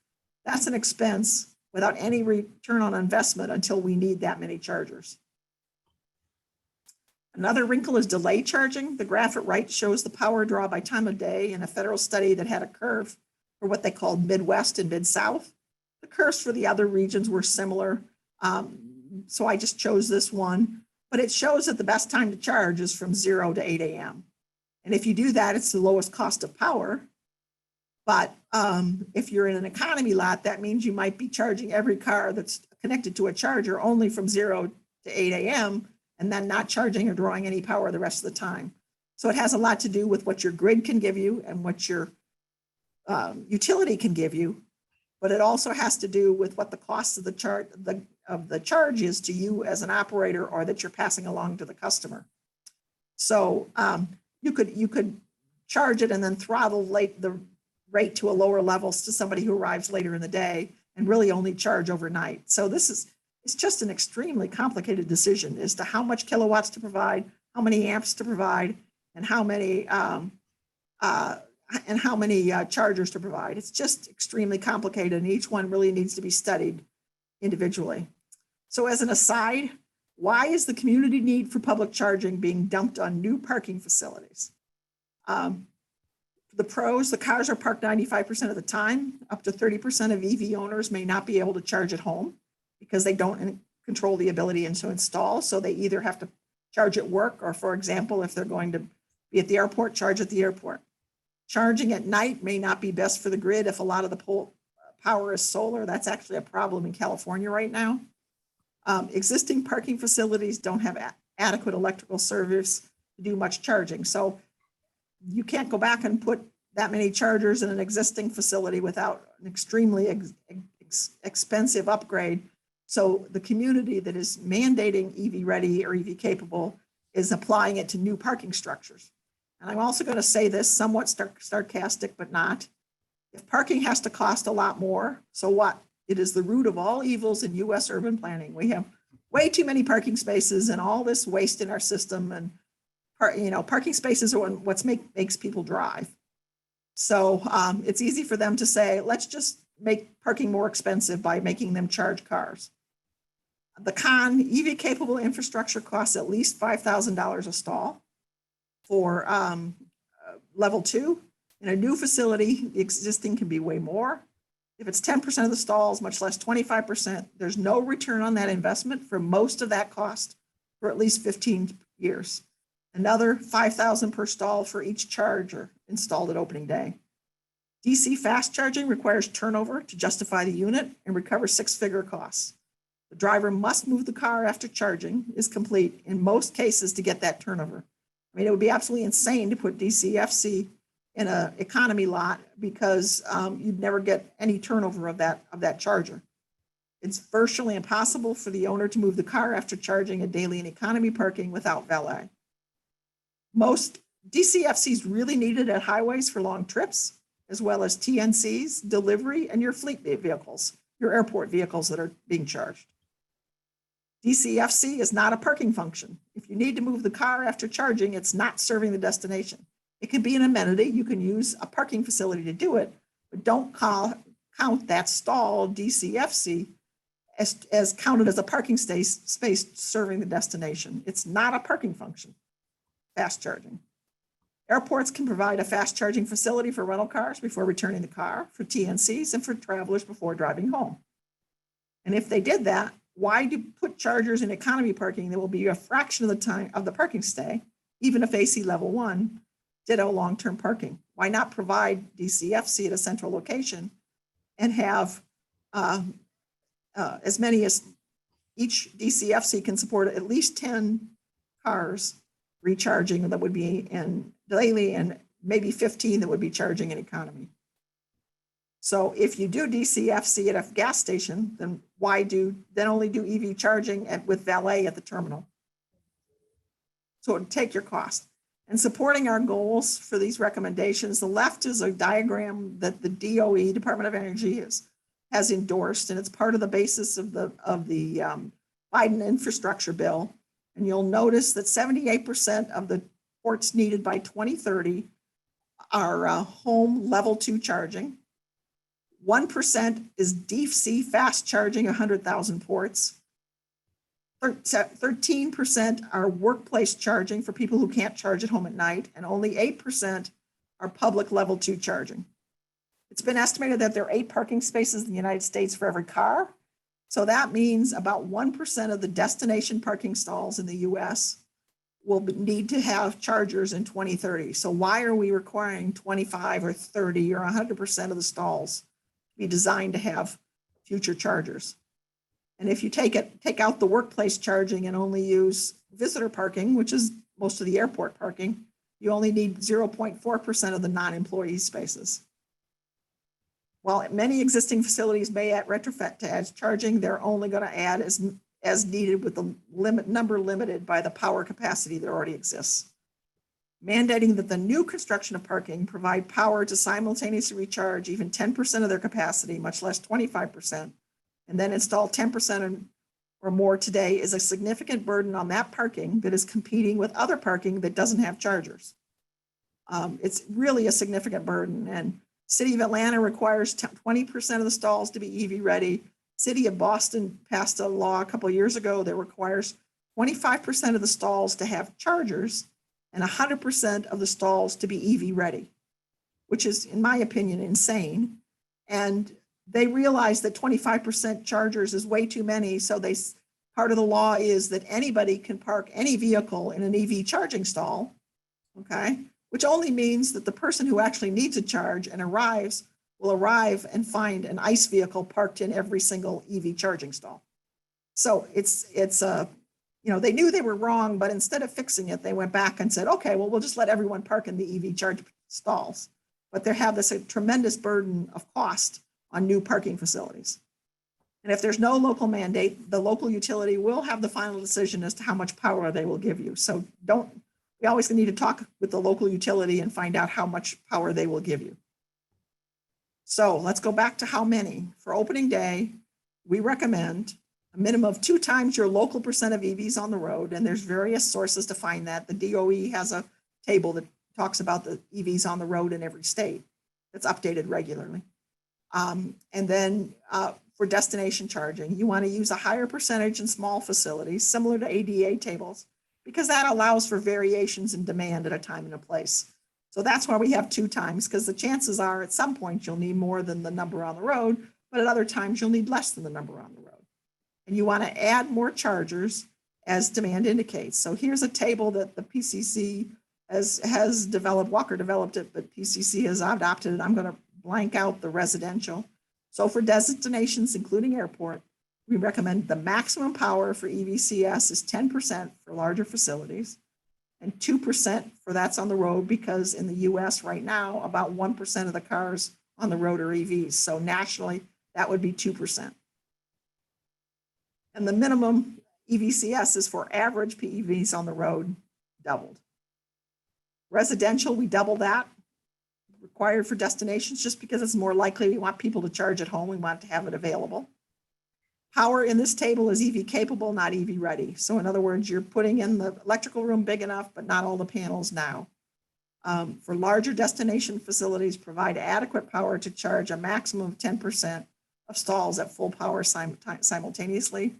Speaker 2: that's an expense without any return on investment until we need that many chargers. Another wrinkle is delay charging. The graph at right shows the power draw by time of day in a federal study that had a curve for what they called Midwest and Mid-South. The curves for the other regions were similar. So I just chose this one, but it shows that the best time to charge is from 0 to 8 a.m. And if you do that, it's the lowest cost of power. But if you're in an economy lot, that means you might be charging every car that's connected to a charger only from 0 to 8 a.m. and then not charging or drawing any power the rest of the time. So it has a lot to do with what your grid can give you and what your utility can give you. But it also has to do with what the cost of the the charge is to you as an operator or that you're passing along to the customer. So you could charge it and then throttle the rate to a lower levels to somebody who arrives later in the day and really only charge overnight. So it's just an extremely complicated decision as to how much kilowatts to provide, how many amps to provide, and how many chargers to provide. It's just extremely complicated, and each one really needs to be studied individually. So as an aside, why is the community need for public charging being dumped on new parking facilities? The pros, the cars are parked 95% of the time. Up to 30% of EV owners may not be able to charge at home because they don't control the ability to install. So they either have to charge at work, or for example, if they're going to be at the airport, charge at the airport. Charging at night may not be best for the grid if a lot of the power is solar. That's actually a problem in California right now. Existing parking facilities don't have adequate electrical service to do much charging. So you can't go back and put that many chargers in an existing facility without an extremely expensive upgrade. So the community that is mandating EV ready or EV capable is applying it to new parking structures. And I'm also going to say this somewhat sarcastic, but not. If parking has to cost a lot more, so what? It is the root of all evils in US urban planning. We have way too many parking spaces and all this waste in our system, and parking spaces are what makes people drive. So it's easy for them to say, let's just make parking more expensive by making them charge cars. The con, EV capable infrastructure costs at least $5,000 a stall for level 2. In a new facility, the existing can be way more. If it's 10% of the stalls, much less 25%, there's no return on that investment for most of that cost for at least 15 years. Another $5,000 per stall for each charger installed at opening day. DC fast charging requires turnover to justify the unit and recover 6-figure costs. The driver must move the car after charging is complete in most cases to get that turnover. I mean, it would be absolutely insane to put DCFC in an economy lot because you'd never get any turnover of that charger. It's virtually impossible for the owner to move the car after charging a daily and economy parking without valet. Most DCFCs really needed at highways for long trips, as well as TNCs, delivery, and your fleet vehicles, your airport vehicles that are being charged. DCFC is not a parking function. If you need to move the car after charging, it's not serving the destination. It can be an amenity. You can use a parking facility to do it, but don't count that stall DCFC as counted as a parking space serving the destination. It's not a parking function. Fast charging. Airports can provide a fast charging facility for rental cars before returning the car, for TNCs, and for travelers before driving home. And if they did that, why do put chargers in economy parking that will be a fraction of the time of the parking stay, even if AC level 1, ditto long-term parking? Why not provide DCFC at a central location and have as many as each DCFC can support at least 10 cars recharging that would be in daily and maybe 15 that would be charging in economy. So if you do DCFC at a gas station, then only do EV charging with valet at the terminal? So it would take your cost. And supporting our goals for these recommendations, the left is a diagram that the DOE, Department of Energy, has endorsed, and it's part of the basis of the Biden infrastructure bill. And you'll notice that 78% of the ports needed by 2030 are home level 2 charging. 1% is DC fast charging, 100,000 ports. 13% are workplace charging for people who can't charge at home at night, and only 8% are public level 2 charging. It's been estimated that there are 8 parking spaces in the United States for every car. So that means about 1% of the destination parking stalls in the US will need to have chargers in 2030. So why are we requiring 25 or 30 or 100% of the stalls to be designed to have future chargers? And if you take out the workplace charging and only use visitor parking, which is most of the airport parking, you only need 0.4% of the non-employee spaces. while many existing facilities may add retrofit to add charging, they're only going to add as needed with the number limited by the power capacity that already exists. Mandating that the new construction of parking provide power to simultaneously recharge even 10% of their capacity, much less 25%, and then install 10% or more today is a significant burden on that parking that is competing with other parking that doesn't have chargers. It's really a significant burden, and City of Atlanta requires 20% of the stalls to be EV ready. City of Boston passed a law a couple of years ago that requires 25% of the stalls to have chargers and 100% of the stalls to be EV ready, which is, in my opinion, insane. And they realize that 25% chargers is way too many. So part of the law is that anybody can park any vehicle in an EV charging stall, okay? Which only means that the person who actually needs a charge and will arrive and find an ICE vehicle parked in every single EV charging stall. So it's they knew they were wrong, but instead of fixing it, they went back and said, okay, well, we'll just let everyone park in the EV charge stalls. But they have this tremendous burden of cost on new parking facilities. And if there's no local mandate, the local utility will have the final decision as to how much power they will give you. So we always need to talk with the local utility and find out how much power they will give you. So let's go back to how many. For opening day, we recommend a minimum of 2 times your local percent of EVs on the road. And there's various sources to find that. The DOE has a table that talks about the EVs on the road in every state that's updated regularly. And then for destination charging, you want to use a higher percentage in small facilities, similar to ADA tables, because that allows for variations in demand at a time and a place. So that's why we have 2 times, because the chances are at some point you'll need more than the number on the road, but at other times you'll need less than the number on the road. And you want to add more chargers as demand indicates. So here's a table that the PCC has developed. Walker developed it, but PCC has adopted it. I'm going to blank out the residential. So for destinations, including airport, we recommend the maximum power for EVCS is 10% for larger facilities and 2% for that's on the road, because in the US right now, about 1% of the cars on the road are EVs. So nationally, that would be 2%. And the minimum EVCS is for average PEVs on the road, doubled. Residential, we double that. Required for destinations, just because it's more likely we want people to charge at home. We want to have it available. Power in this table is EV capable, not EV ready. So in other words, you're putting in the electrical room big enough, but not all the panels now. For larger destination facilities, provide adequate power to charge a maximum of 10% of stalls at full power simultaneously.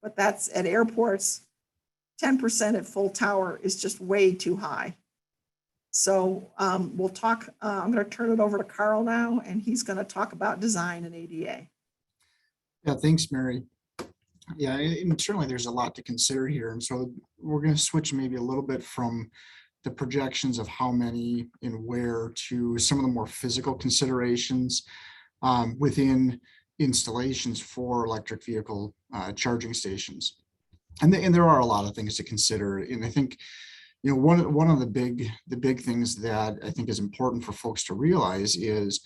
Speaker 2: But that's at airports, 10% at full tower is just way too high. So we'll talk, I'm going to turn it over to Carl now, and he's going to talk about design and ADA.
Speaker 3: Yeah, thanks, Mary. Yeah, and certainly there's a lot to consider here. And so we're going to switch maybe a little bit from the projections of how many and where to some of the more physical considerations within installations for electric vehicle charging stations. And there are a lot of things to consider. And I think, you know, one of the big things that I think is important for folks to realize is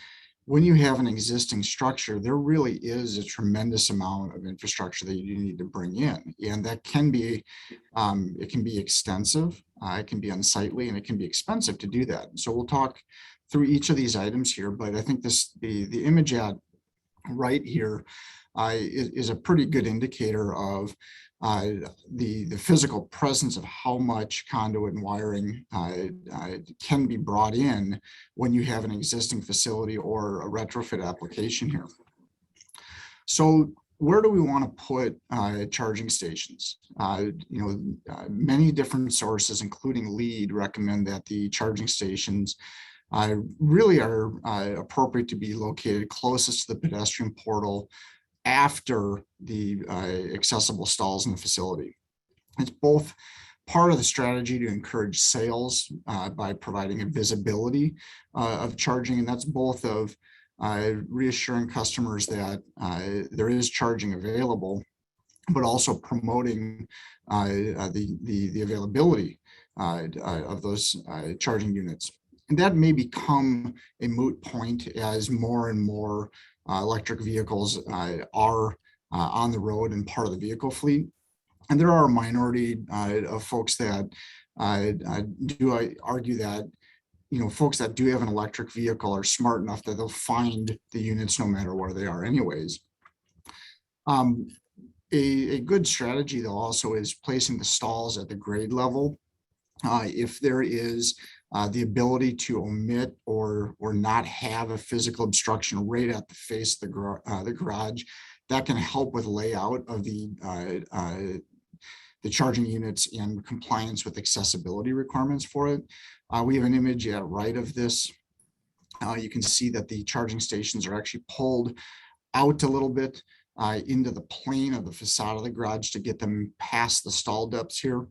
Speaker 3: when you have an existing structure, there really is a tremendous amount of infrastructure that you need to bring in. And that can be, it can be extensive, it can be unsightly, and it can be expensive to do that. So we'll talk through each of these items here, but I think the image at right here is a pretty good indicator of the physical presence of how much conduit and wiring can be brought in when you have an existing facility or a retrofit application here. So where do we want to put charging stations? Many different sources, including LEED, recommend that the charging stations really are appropriate to be located closest to the pedestrian portal after the accessible stalls in the facility. It's both part of the strategy to encourage sales by providing a visibility of charging, and that's both of reassuring customers that there is charging available, but also promoting the availability of those charging units. And that may become a moot point as more and more electric vehicles are on the road and part of the vehicle fleet. And there are a minority of folks that do argue that, you know, folks that do have an electric vehicle are smart enough that they'll find the units no matter where they are anyways. A good strategy though also is placing the stalls at the grade level. If there is the ability to omit or not have a physical obstruction right at the face of the garage, that can help with layout of the charging units and compliance with accessibility requirements for it. We have an image at right of this. You can see that the charging stations are actually pulled out a little bit into the plane of the facade of the garage to get them past the stall depths here.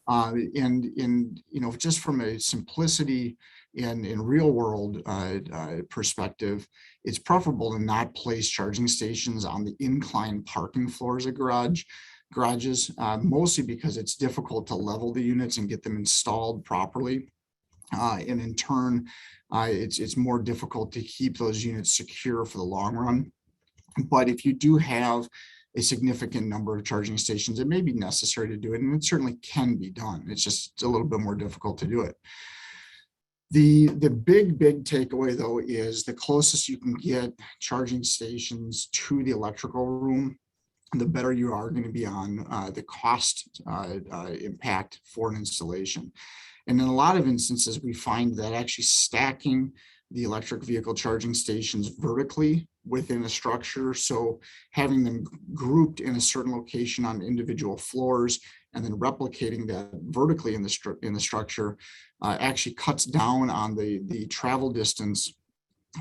Speaker 3: And you know, just from a simplicity and in real world perspective, it's preferable to not place charging stations on the inclined parking floors of garages, mostly because it's difficult to level the units and get them installed properly. And in turn, it's more difficult to keep those units secure for the long run. But if you do have a significant number of charging stations, it may be necessary to do it, and it certainly can be done. It's just a little bit more difficult to do it. The big takeaway though is the closest you can get charging stations to the electrical room, the better you are going to be on the cost impact for an installation. And in a lot of instances, we find that actually stacking the electric vehicle charging stations vertically within a structure, so having them grouped in a certain location on individual floors and then replicating that vertically in the structure actually cuts down on the travel distance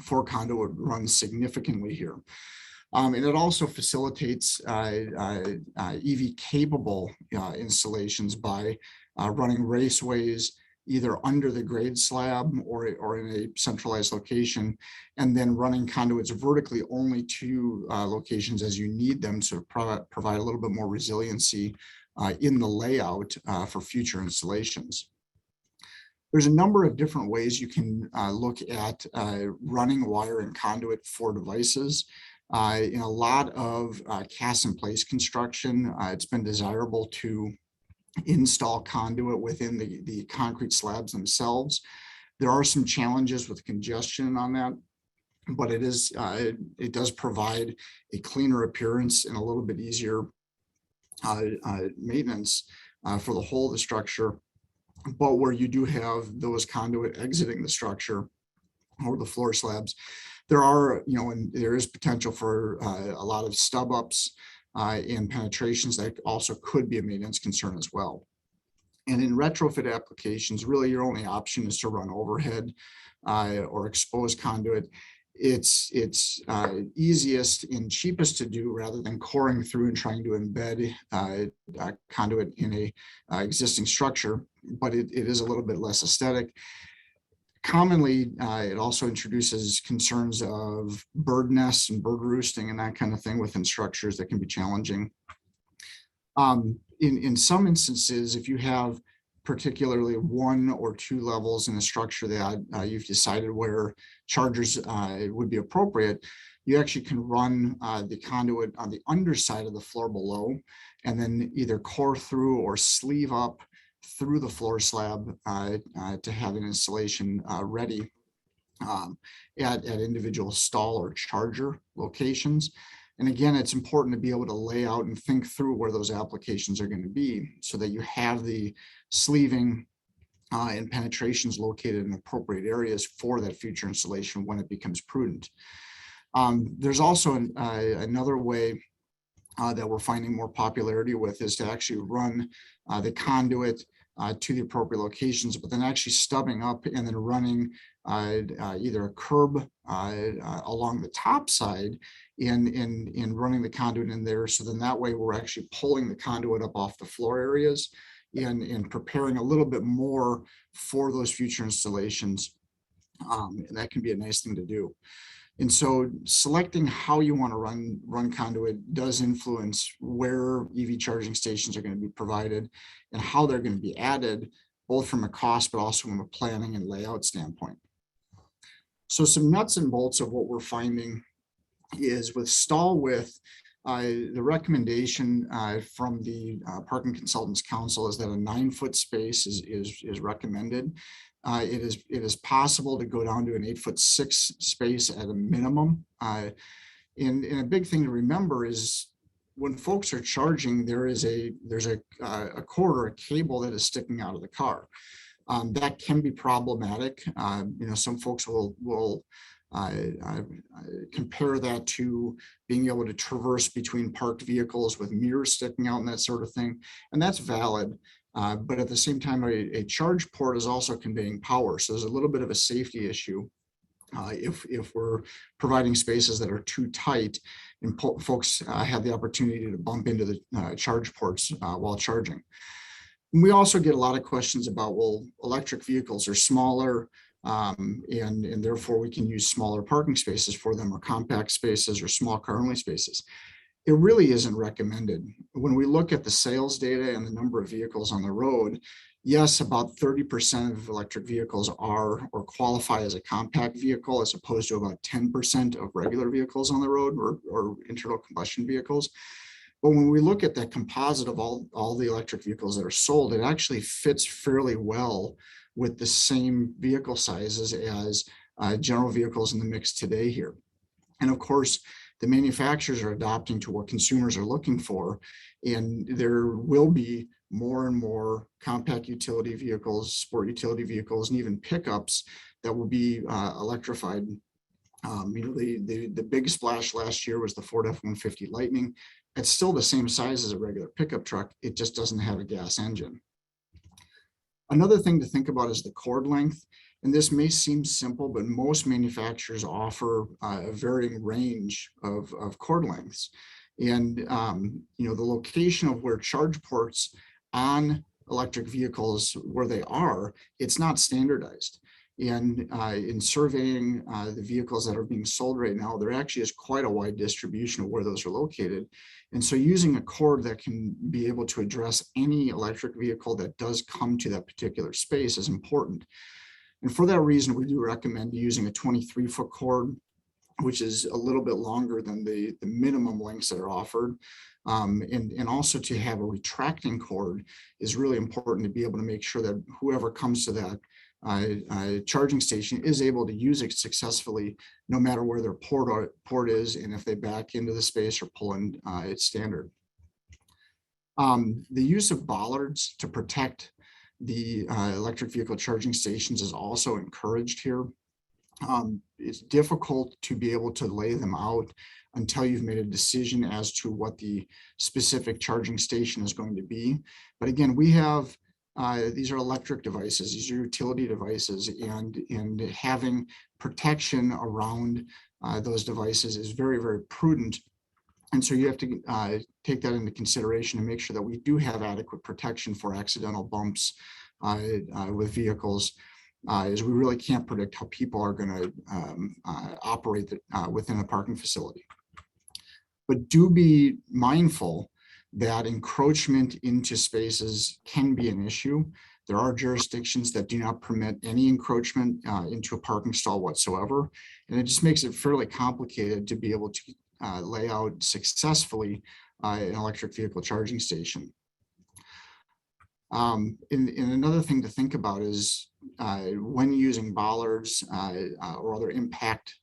Speaker 3: for conduit runs significantly here. And it also facilitates EV capable installations by running raceways either under the grade slab or in a centralized location, and then running conduits vertically only to locations as you need them to provide a little bit more resiliency in the layout for future installations. There's a number of different ways you can look at running wire and conduit for devices. In a lot of cast in place construction, it's been desirable to install conduit within the concrete slabs themselves. There are some challenges with congestion on that, but it does provide a cleaner appearance and a little bit easier maintenance for the whole of the structure. But where you do have those conduit exiting the structure or the floor slabs, there are, you know, and there is potential for a lot of stub ups and penetrations that also could be a maintenance concern as well. And in retrofit applications, really your only option is to run overhead or exposed conduit. It's easiest and cheapest to do rather than coring through and trying to embed conduit in a existing structure, but it is a little bit less aesthetic. Commonly, it also introduces concerns of bird nests and bird roosting and that kind of thing within structures that can be challenging. In some instances, if you have particularly 1 or 2 levels in a structure that you've decided where chargers would be appropriate, you actually can run the conduit on the underside of the floor below and then either core through or sleeve up through the floor slab to have an installation ready at individual stall or charger locations. And again, it's important to be able to lay out and think through where those applications are going to be so that you have the sleeving and penetrations located in appropriate areas for that future installation when it becomes prudent. There's also another way that we're finding more popularity with is to actually run the conduit to the appropriate locations, but then actually stubbing up and then running either a curb along the top side in running the conduit in there. So then that way we're actually pulling the conduit up off the floor areas and preparing a little bit more for those future installations. And that can be a nice thing to do. And so selecting how you want to run conduit does influence where EV charging stations are going to be provided and how they're going to be added, both from a cost, but also from a planning and layout standpoint. So some nuts and bolts of what we're finding is with stall width, the recommendation from the Parking Consultants Council is that a 9-foot space is recommended. It is possible to go down to an 8'6" space at a minimum. And a big thing to remember is when folks are charging, there's a cord or a cable that is sticking out of the car. That can be problematic. Some folks will compare that to being able to traverse between parked vehicles with mirrors sticking out and that sort of thing. And that's valid. But at the same time, a charge port is also conveying power. So there's a little bit of a safety issue if we're providing spaces that are too tight and folks have the opportunity to bump into the charge ports while charging. And we also get a lot of questions about, well, electric vehicles are smaller, and therefore we can use smaller parking spaces for them, or compact spaces, or small car only spaces. It really isn't recommended. When we look at the sales data and the number of vehicles on the road, yes, about 30% of electric vehicles are or qualify as a compact vehicle, as opposed to about 10% of regular vehicles on the road, or internal combustion vehicles. But when we look at that composite of all the electric vehicles that are sold, it actually fits fairly well with the same vehicle sizes as general vehicles in the mix today here. And of course, the manufacturers are adopting to what consumers are looking for, and there will be more and more compact utility vehicles, sport utility vehicles, and even pickups that will be electrified. The big splash last year was the Ford F-150 Lightning. It's still the same size as a regular pickup truck. It just doesn't have a gas engine. Another thing to think about is the cord length. And this may seem simple, but most manufacturers offer a varying range of cord lengths. And the location of where charge ports on electric vehicles, where they are, it's not standardized. And in surveying the vehicles that are being sold right now, there actually is quite a wide distribution of where those are located. And so using a cord that can be able to address any electric vehicle that does come to that particular space is important. And for that reason, we do recommend using a 23-foot cord, which is a little bit longer than the minimum lengths that are offered. And also to have a retracting cord is really important to be able to make sure that whoever comes to that charging station is able to use it successfully, no matter where their port is, and if they back into the space or pull in, it's standard. The use of bollards to protect the electric vehicle charging stations is also encouraged here. It's difficult to be able to lay them out until you've made a decision as to what the specific charging station is going to be. But again, we have these are electric devices, these are utility devices, and having protection around those devices is very, very prudent. And so you have to take that into consideration and make sure that we do have adequate protection for accidental bumps with vehicles, as we really can't predict how people are going to operate within a parking facility. But do be mindful that encroachment into spaces can be an issue. There are jurisdictions that do not permit any encroachment into a parking stall whatsoever. And it just makes it fairly complicated to be able to lay out successfully an electric vehicle charging station. And another thing to think about is when using bollards or other impact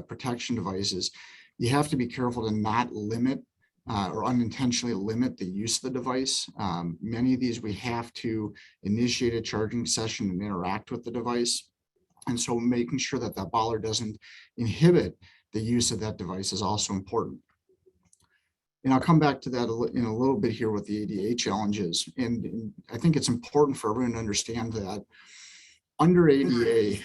Speaker 3: protection devices, you have to be careful to not limit or unintentionally limit the use of the device. Many of these we have to initiate a charging session and interact with the device. And so making sure that that bollard doesn't inhibit the use of that device is also important. And I'll come back to that in a little bit here with the ADA challenges. And I think it's important for everyone to understand that under ADA,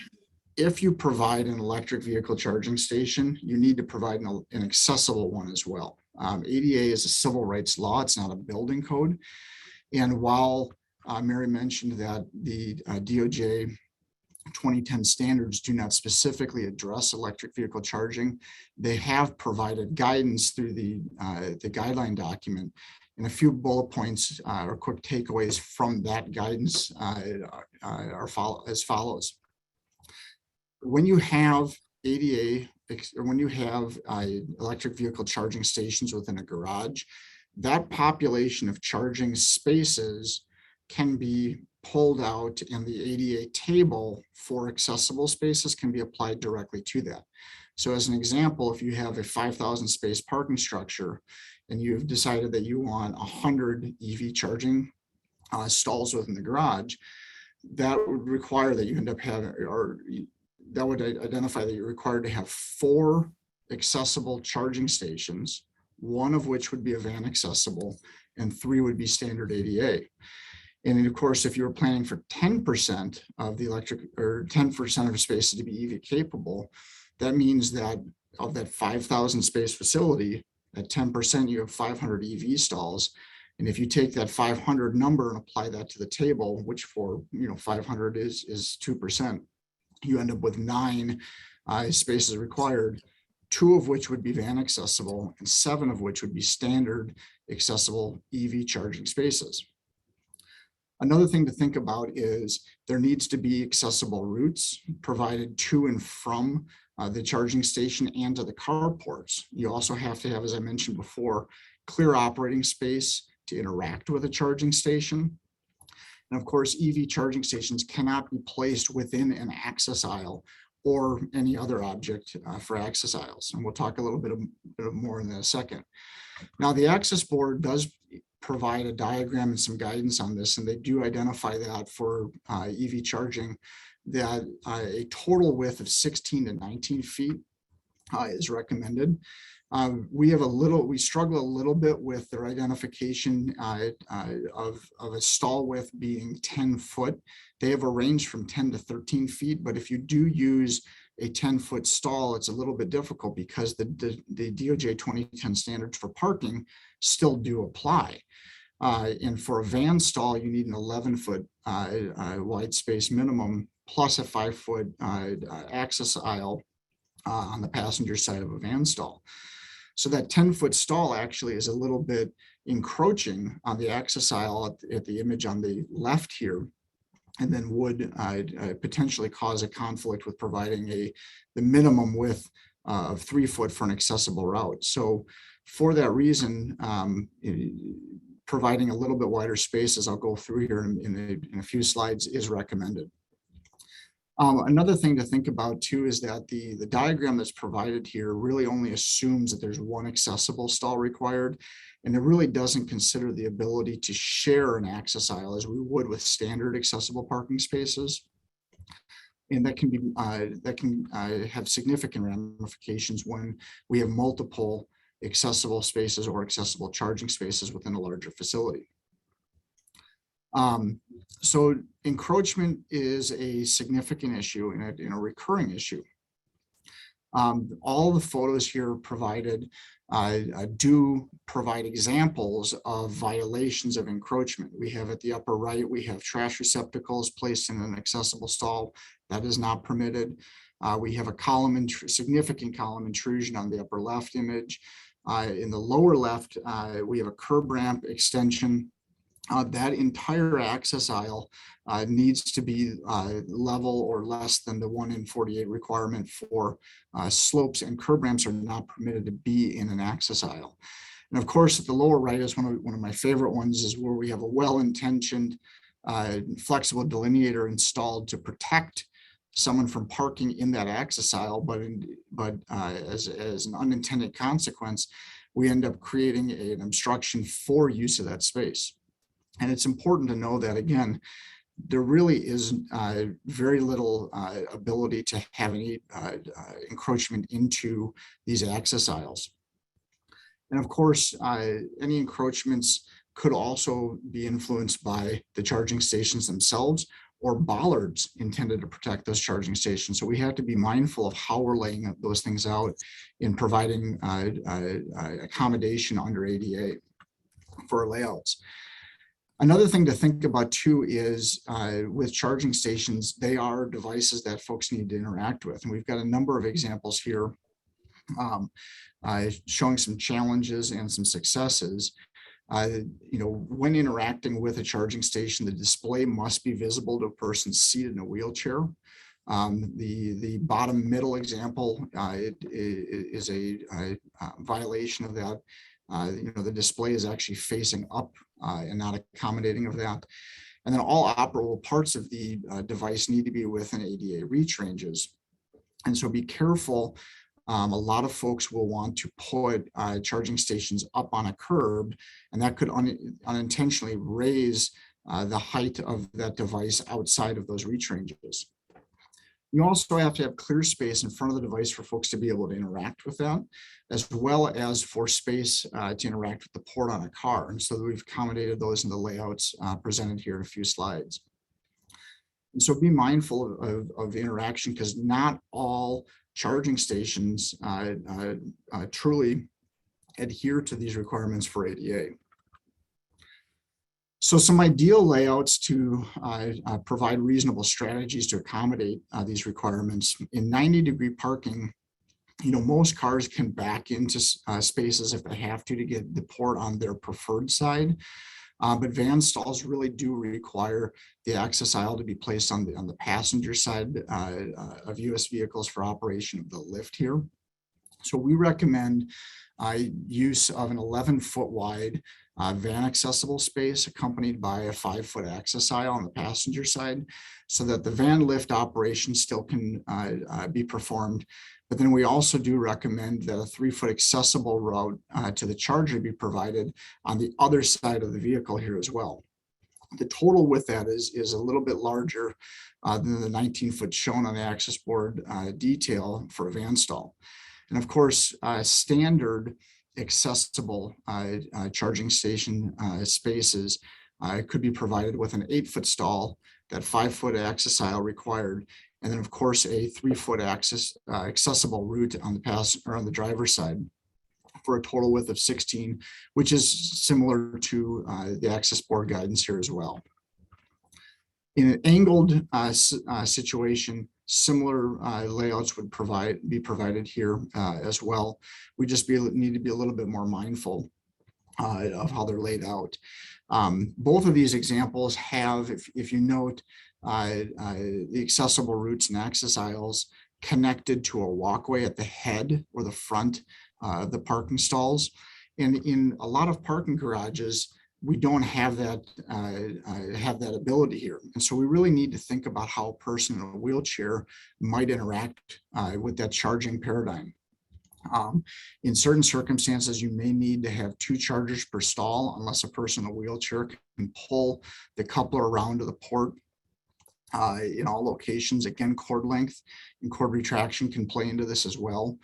Speaker 3: if you provide an electric vehicle charging station, you need to provide an accessible one as well. ADA is a civil rights law, it's not a building code. And while Mary mentioned that the DOJ 2010 standards do not specifically address electric vehicle charging, they have provided guidance through the guideline document. And a few bullet points or quick takeaways from that guidance are as follows. When you have ADA, or when you have electric vehicle charging stations within a garage, that population of charging spaces can be pulled out, and the ADA table for accessible spaces can be applied directly to that. So as an example, if you have a 5,000 space parking structure and you've decided that you want 100 EV charging stalls within the garage, that would require that you end up having, or that would identify that you're required to have 4 accessible charging stations, 1 of which would be a van accessible, and 3 would be standard ADA. And then of course, if you were planning for 10% of the electric, or 10% of spaces to be EV capable, that means that of that 5,000 space facility, at 10%, you have 500 EV stalls. And if you take that 500 number and apply that to the table, which for 500 is 2%, you end up with 9 spaces required, 2 of which would be van accessible and 7 of which would be standard accessible EV charging spaces. Another thing to think about is there needs to be accessible routes provided to and from the charging station and to the carports. You also have to have, as I mentioned before, clear operating space to interact with a charging station. And of course, EV charging stations cannot be placed within an access aisle or any other object for access aisles. And we'll talk a little bit more in a second. Now, the access board does provide a diagram and some guidance on this, and they do identify that for EV charging, that a total width of 16 to 19 feet is recommended. We struggle a little bit with their identification of a stall width being 10 foot. They have a range from 10 to 13 feet, but if you do use a 10-foot stall, it's a little bit difficult because the DOJ 2010 standards for parking still do apply. And for a van stall, you need an 11-foot wide space minimum plus a 5-foot access aisle on the passenger side of a van stall. So that 10-foot stall actually is a little bit encroaching on the access aisle at the image on the left here, and then would potentially cause a conflict with providing the minimum width of 3 foot for an accessible route. So for that reason, providing a little bit wider space, as I'll go through here in a few slides, is recommended. Another thing to think about too is that the diagram that's provided here really only assumes that there's 1 accessible stall required, and it really doesn't consider the ability to share an access aisle as we would with standard accessible parking spaces. And that can have significant ramifications when we have multiple accessible spaces or accessible charging spaces within a larger facility. So encroachment is a significant issue and a recurring issue. All the photos here provided do provide examples of violations of encroachment. We have at the upper right, we have trash receptacles placed in an accessible stall. That is not permitted. We have a significant column intrusion on the upper left image. In the lower left, we have a curb ramp extension. That entire access aisle needs to be level or less than the 1 in 48 requirement for slopes, and curb ramps are not permitted to be in an access aisle. And of course, at the lower right is one of my favorite ones, is where we have a well-intentioned flexible delineator installed to protect someone from parking in that access aisle, but as an unintended consequence, we end up creating an obstruction for use of that space. And it's important to know that, again, there really is very little ability to have any encroachment into these access aisles. And of course, any encroachments could also be influenced by the charging stations themselves or bollards intended to protect those charging stations. So we have to be mindful of how we're laying those things out in providing accommodation under ADA for our layouts. Another thing to think about too is with charging stations, they are devices that folks need to interact with. And we've got a number of examples here showing some challenges and some successes. When interacting with a charging station, the display must be visible to a person seated in a wheelchair. The bottom middle example it is a violation of that. The display is actually facing up and not accommodating of that. And then all operable parts of the device need to be within ADA reach ranges. And so be careful. A lot of folks will want to put charging stations up on a curb, and that could unintentionally raise the height of that device outside of those reach ranges. You also have to have clear space in front of the device for folks to be able to interact with that, as well as for space to interact with the port on a car. And so we've accommodated those in the layouts presented here in a few slides. And so be mindful of the interaction, because not all charging stations truly adhere to these requirements for ADA. So some ideal layouts to provide reasonable strategies to accommodate these requirements. In 90-degree parking, most cars can back into spaces if they have to get the port on their preferred side. But van stalls really do require the access aisle to be placed on the passenger side of US vehicles for operation of the lift here. So we recommend use of an 11-foot wide van accessible space accompanied by a 5-foot access aisle on the passenger side, so that the van lift operation still can be performed. But then we also do recommend that a 3-foot accessible route to the charger be provided on the other side of the vehicle here as well. The total with that is a little bit larger than the 19-foot shown on the access board detail for a van stall. And of course, standard accessible charging station spaces could be provided with an 8-foot stall, that 5-foot access aisle required, and then of course a 3-foot accessible route on the driver's side, for a total width of 16, which is similar to the access board guidance here as well. In an angled situation, similar layouts would be provided here as well. We just need to be a little bit more mindful of how they're laid out. Both of these examples have, if you note, the accessible routes and access aisles connected to a walkway at the head or the front of the parking stalls. And in a lot of parking garages, we don't have that ability here. And so we really need to think about how a person in a wheelchair might interact with that charging paradigm. In certain circumstances, you may need to have 2 chargers per stall, unless a person in a wheelchair can pull the coupler around to the port in all locations. Again, cord length and cord retraction can play into this as well.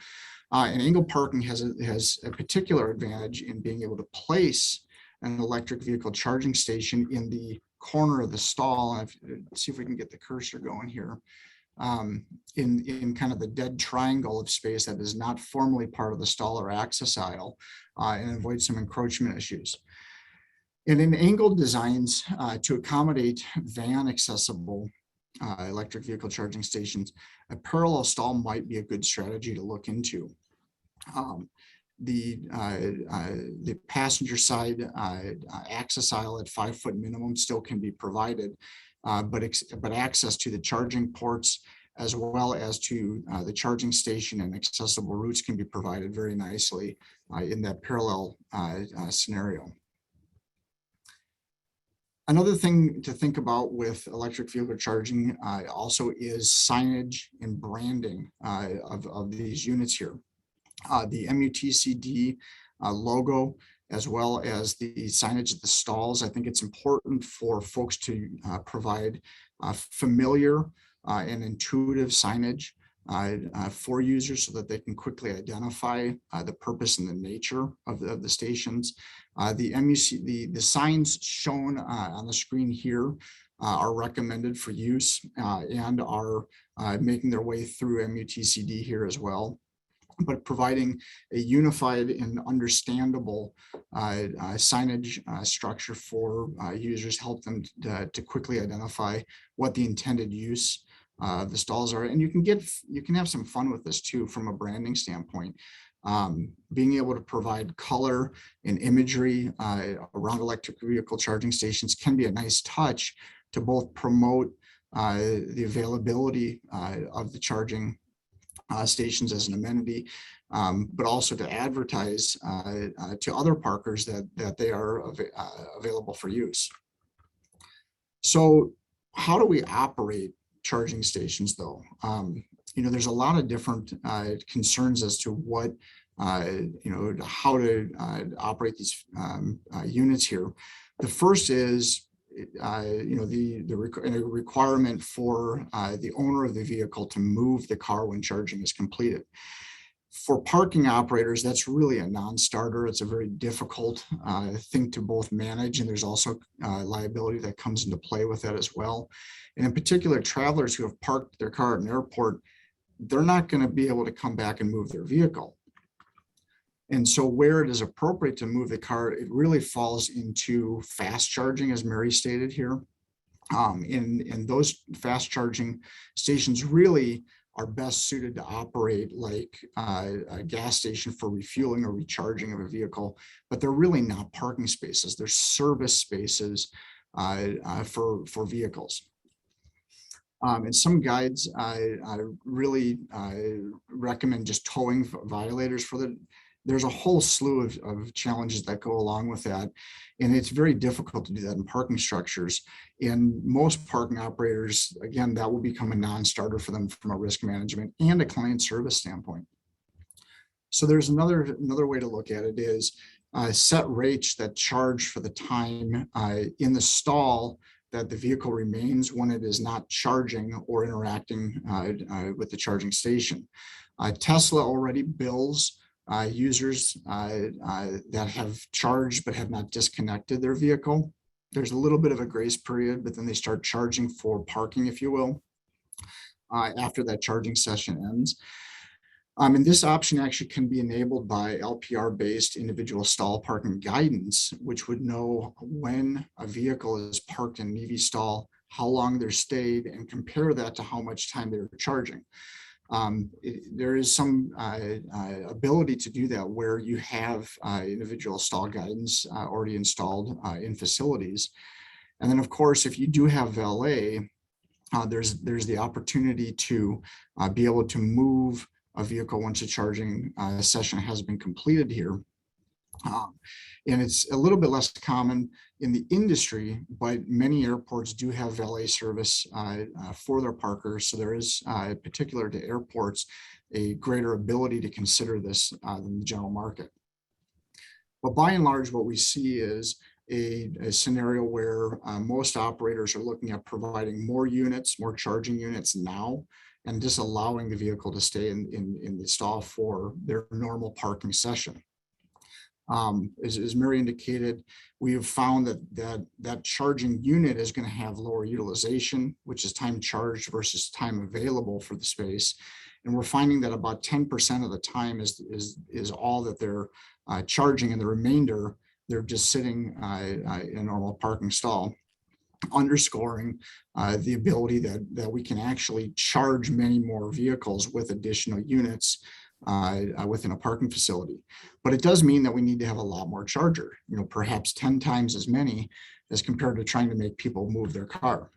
Speaker 3: And angled parking has a particular advantage in being able to place an electric vehicle charging station in the corner of the stall. Let's see if we can get the cursor going here. In kind of the dead triangle of space that is not formally part of the stall or access aisle, and avoid some encroachment issues. And in angled designs to accommodate van accessible electric vehicle charging stations, a parallel stall might be a good strategy to look into. The passenger side access aisle at 5-foot minimum still can be provided, but access to the charging ports as well as to the charging station and accessible routes can be provided very nicely in that parallel scenario. Another thing to think about with electric vehicle charging also is signage and branding of these units here. The MUTCD logo, as well as the signage at the stalls. I think it's important for folks to provide familiar and intuitive signage for users so that they can quickly identify the purpose and the nature of the stations. The signs shown on the screen here are recommended for use and are making their way through MUTCD here as well. But providing a unified and understandable signage structure for users help them to quickly identify what the intended use of the stalls are. And you can have some fun with this too from a branding standpoint. Being able to provide color and imagery around electric vehicle charging stations can be a nice touch to both promote the availability of the charging stations as an amenity, but also to advertise to other parkers that they are available for use. So how do we operate charging stations though? There's a lot of different concerns as to what, how to operate these units here. The first is, the requirement for the owner of the vehicle to move the car when charging is completed. For parking operators, that's really a non-starter. It's a very difficult thing to both manage, and there's also liability that comes into play with that as well. And in particular, travelers who have parked their car at an airport, they're not going to be able to come back and move their vehicle. And so where it is appropriate to move the car, it really falls into fast charging, as Mary stated here. And those fast charging stations really are best suited to operate like a gas station for refueling or recharging of a vehicle, but they're really not parking spaces. They're service spaces for vehicles. And some guides I really recommend just towing violators for the. There's a whole slew of challenges that go along with that. And it's very difficult to do that in parking structures. And most parking operators, again, that will become a non-starter for them from a risk management and a client service standpoint. So there's another way to look at it is set rates that charge for the time in the stall that the vehicle remains when it is not charging or interacting with the charging station. Tesla already bills users that have charged but have not disconnected their vehicle. There's a little bit of a grace period, but then they start charging for parking, if you will, after that charging session ends. And this option actually can be enabled by LPR-based individual stall parking guidance, which would know when a vehicle is parked in an EV stall, how long they're stayed, and compare that to how much time they're charging. There is some ability to do that where you have individual stall guidance already installed in facilities. And then of course, if you do have valet, there's the opportunity to be able to move a vehicle once a charging session has been completed here. And it's a little bit less common in the industry, but many airports do have valet service for their parkers. So there is, particular to airports, a greater ability to consider this than the general market. But by and large, what we see is a scenario where most operators are looking at providing more units, more charging units now, and just allowing the vehicle to stay in the stall for their normal parking session. As Mary indicated, we have found that charging unit is going to have lower utilization, which is time charged versus time available for the space. And we're finding that about 10% of the time is all that they're charging, and the remainder, they're just sitting in a normal parking stall, underscoring the ability that we can actually charge many more vehicles with additional units within a parking facility. But it does mean that we need to have a lot more charger, perhaps 10 times as many as compared to trying to make people move their car.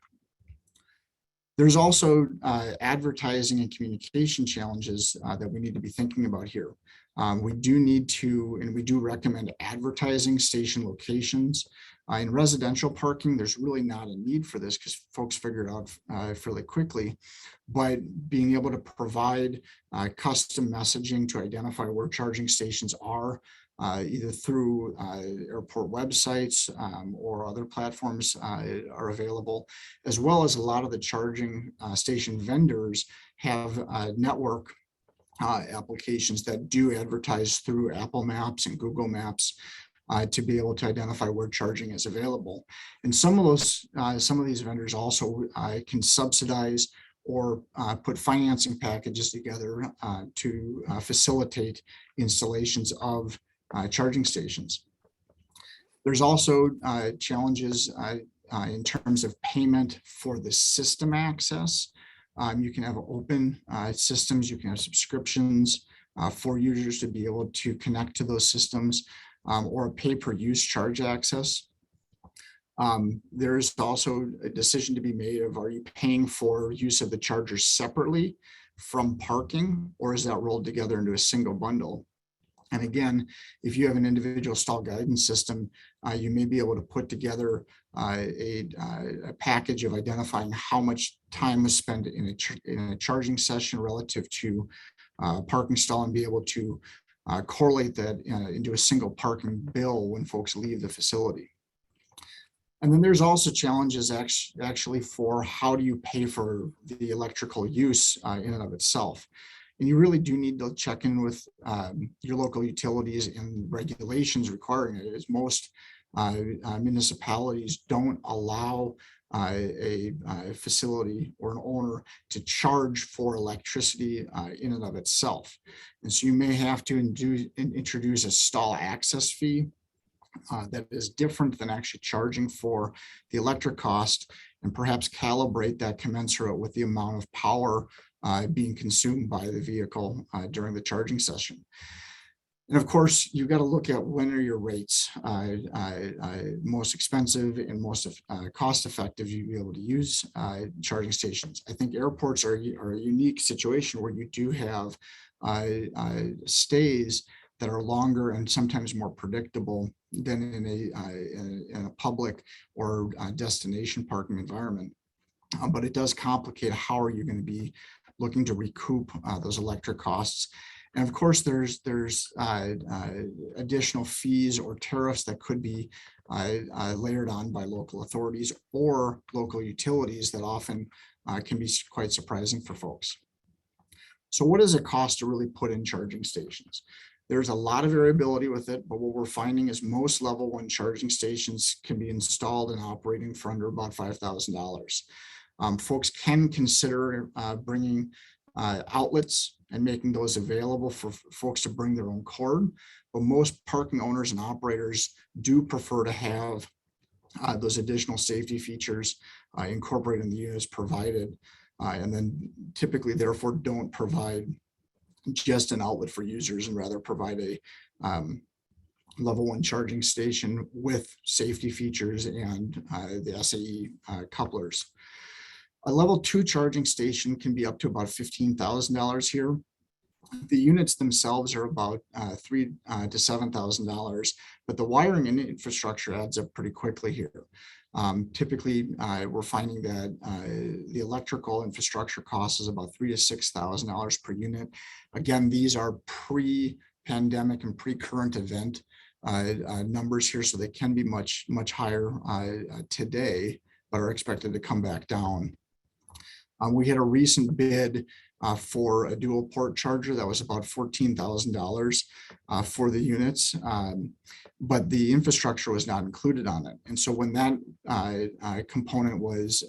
Speaker 3: There's also advertising and communication challenges that we need to be thinking about here. We do need to, and we do recommend advertising station locations. In residential parking, there's really not a need for this because folks figure it out fairly quickly, but being able to provide custom messaging to identify where charging stations are, either through airport websites or other platforms are available, as well as a lot of the charging station vendors have network applications that do advertise through Apple Maps and Google Maps to be able to identify where charging is available. And some of these vendors also can subsidize or put financing packages together to facilitate installations of charging stations. There's also challenges in terms of payment for the system access. You can have open systems, you can have subscriptions, for users to be able to connect to those systems, or a pay-per-use charge access. There is also a decision to be made of, are you paying for use of the chargers separately from parking, or is that rolled together into a single bundle? And again, if you have an individual stall guidance system, you may be able to put together a package of identifying how much time was spent in a charging session relative to parking stall, and be able to correlate that into a single parking bill when folks leave the facility. And then there's also challenges actually for how do you pay for the electrical use in and of itself. And you really do need to check in with your local utilities and regulations requiring it, as most municipalities don't allow a facility or an owner to charge for electricity in and of itself. And so you may have to introduce a stall access fee that is different than actually charging for the electric cost, and perhaps calibrate that commensurate with the amount of power being consumed by the vehicle during the charging session. And of course, you've got to look at when are your rates most expensive and most cost effective you'd be able to use charging stations. I think airports are a unique situation where you do have stays that are longer and sometimes more predictable than in a public or destination parking environment. But it does complicate how are you going to be looking to recoup those electric costs. And of course, there's additional fees or tariffs that could be layered on by local authorities or local utilities that often can be quite surprising for folks. So what does it cost to really put in charging stations? There's a lot of variability with it, but what we're finding is most level one charging stations can be installed and operating for under about $5,000. Folks can consider bringing outlets and making those available for folks to bring their own cord, but most parking owners and operators do prefer to have those additional safety features incorporated in the units provided, and then typically therefore don't provide just an outlet for users and rather provide a level one charging station with safety features and the SAE couplers. A level two charging station can be up to about $15,000 here. The units themselves are about $3,000 to $7,000, but the wiring and infrastructure adds up pretty quickly here. Typically, we're finding that the electrical infrastructure cost is about $3,000 to $6,000 per unit. Again, these are pre-pandemic and pre-current event numbers here, so they can be much higher today, but are expected to come back down. We had a recent bid for a dual port charger that was about $14,000 for the units, but the infrastructure was not included on it. And so when that component was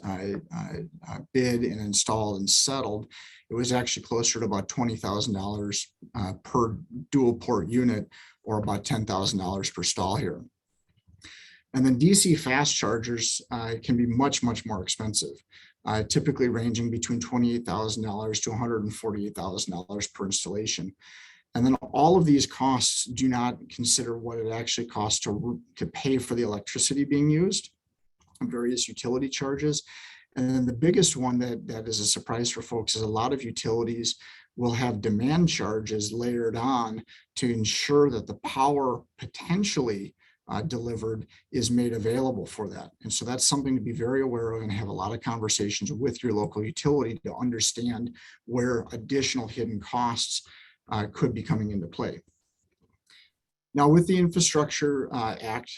Speaker 3: bid and installed and settled, it was actually closer to about $20,000 per dual port unit, or about $10,000 per stall here. And then DC fast chargers can be much more expensive, typically ranging between $28,000 to $148,000 per installation. And then all of these costs do not consider what it actually costs to pay for the electricity being used, various utility charges. And then the biggest one that is a surprise for folks is a lot of utilities will have demand charges layered on to ensure that the power potentially delivered is made available for that. And so that's something to be very aware of and have a lot of conversations with your local utility to understand where additional hidden costs could be coming into play. Now, with the Infrastructure Act,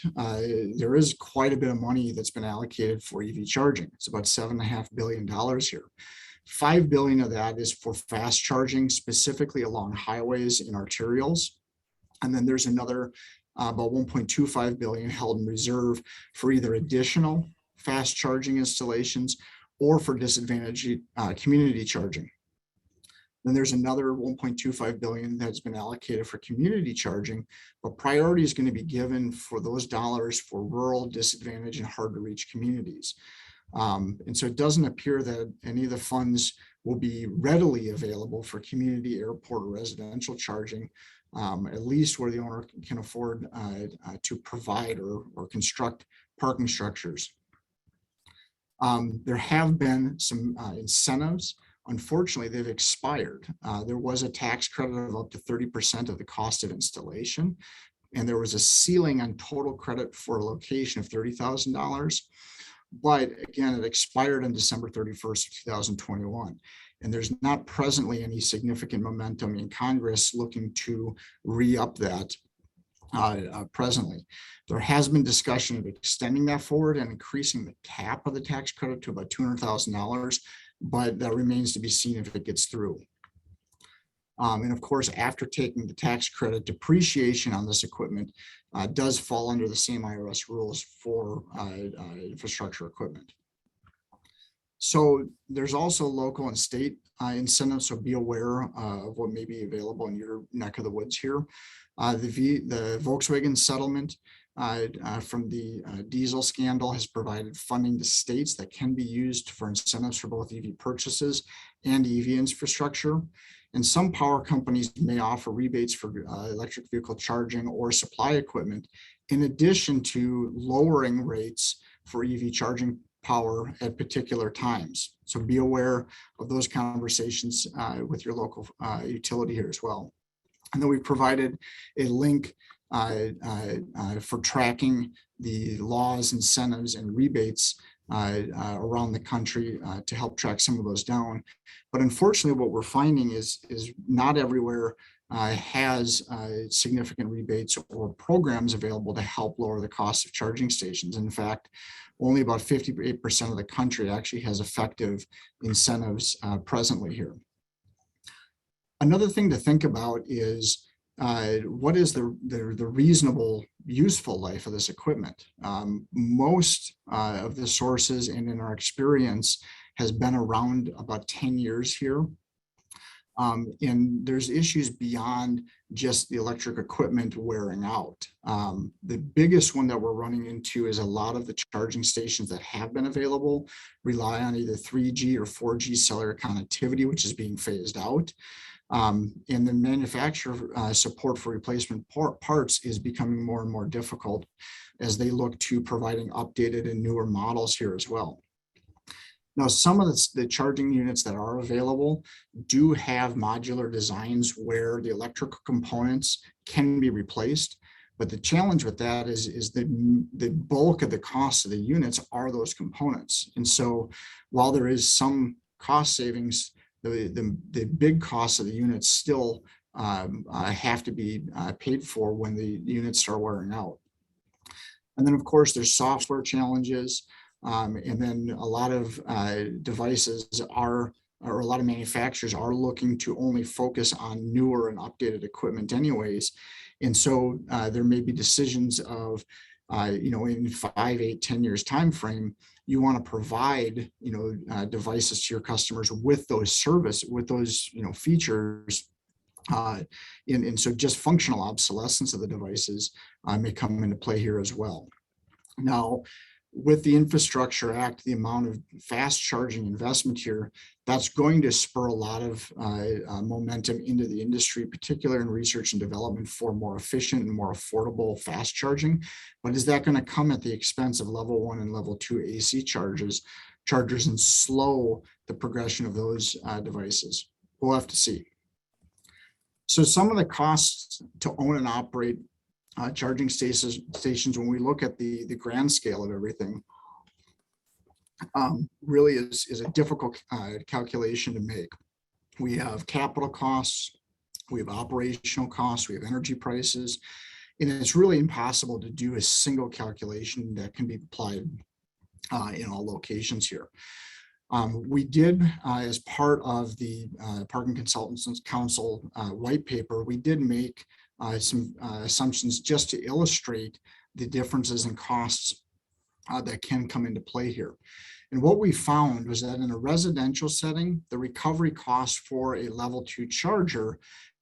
Speaker 3: there is quite a bit of money that's been allocated for EV charging. It's about $7.5 billion here. $5 billion of that is for fast charging, specifically along highways and arterials. And then there's another about $1.25 billion held in reserve for either additional fast charging installations or for disadvantaged community charging. Then there's another $1.25 billion that's been allocated for community charging, but priority is going to be given for those dollars for rural, disadvantaged, and hard to reach communities. And so it doesn't appear that any of the funds will be readily available for community, airport, or residential charging, at least where the owner can afford to provide or construct parking structures. There have been some incentives. Unfortunately, they've expired. There was a tax credit of up to 30% of the cost of installation, and there was a ceiling on total credit for a location of $30,000. But again, it expired on December 31st, 2021. And there's not presently any significant momentum in Congress looking to re-up that presently. There has been discussion of extending that forward and increasing the cap of the tax credit to about $200,000, but that remains to be seen if it gets through. And of course, after taking the tax credit, depreciation on this equipment does fall under the same IRS rules for infrastructure equipment. So there's also local and state incentives, so be aware of what may be available in your neck of the woods here. The Volkswagen settlement from the diesel scandal has provided funding to states that can be used for incentives for both EV purchases and EV infrastructure. And some power companies may offer rebates for electric vehicle charging or supply equipment, in addition to lowering rates for EV charging power at particular times. So be aware of those conversations with your local utility here as well. And then we've provided a link for tracking the laws, incentives, and rebates around the country to help track some of those down. But unfortunately, what we're finding is not everywhere has significant rebates or programs available to help lower the cost of charging stations. In fact, only about 58% of the country actually has effective incentives presently here. Another thing to think about is what is the reasonable useful life of this equipment? Most of the sources and in our experience has been around about 10 years here. And there's issues beyond just the electric equipment wearing out. The biggest one that we're running into is a lot of the charging stations that have been available rely on either 3G or 4G cellular connectivity, which is being phased out. And the manufacturer support for replacement parts is becoming more and more difficult as they look to providing updated and newer models here as well. Now, some of the charging units that are available do have modular designs where the electrical components can be replaced. But the challenge with that is the bulk of the cost of the units are those components. And so while there is some cost savings, the big costs of the units still have to be paid for when the units start wearing out. And then, of course, there's software challenges. And then a lot of devices or a lot of manufacturers are looking to only focus on newer and updated equipment anyways. And so there may be decisions of, in 5, 8, 10 years time frame, you want to provide, devices to your customers with those features. And so just functional obsolescence of the devices may come into play here as well. Now, with the Infrastructure Act, the amount of fast charging investment here, that's going to spur a lot of momentum into the industry, particularly in research and development for more efficient and more affordable fast charging. But is that going to come at the expense of level 1 and level 2 AC chargers and slow the progression of those devices? We'll have to see. So some of the costs to own and operate charging stations, when we look at the grand scale of everything, really is a difficult calculation to make. We have capital costs, we have operational costs, we have energy prices, and it's really impossible to do a single calculation that can be applied in all locations here. We did, as part of the Parking Consultants Council white paper, we did make some assumptions just to illustrate the differences in costs that can come into play here. And what we found was that in a residential setting, the recovery cost for a level 2 charger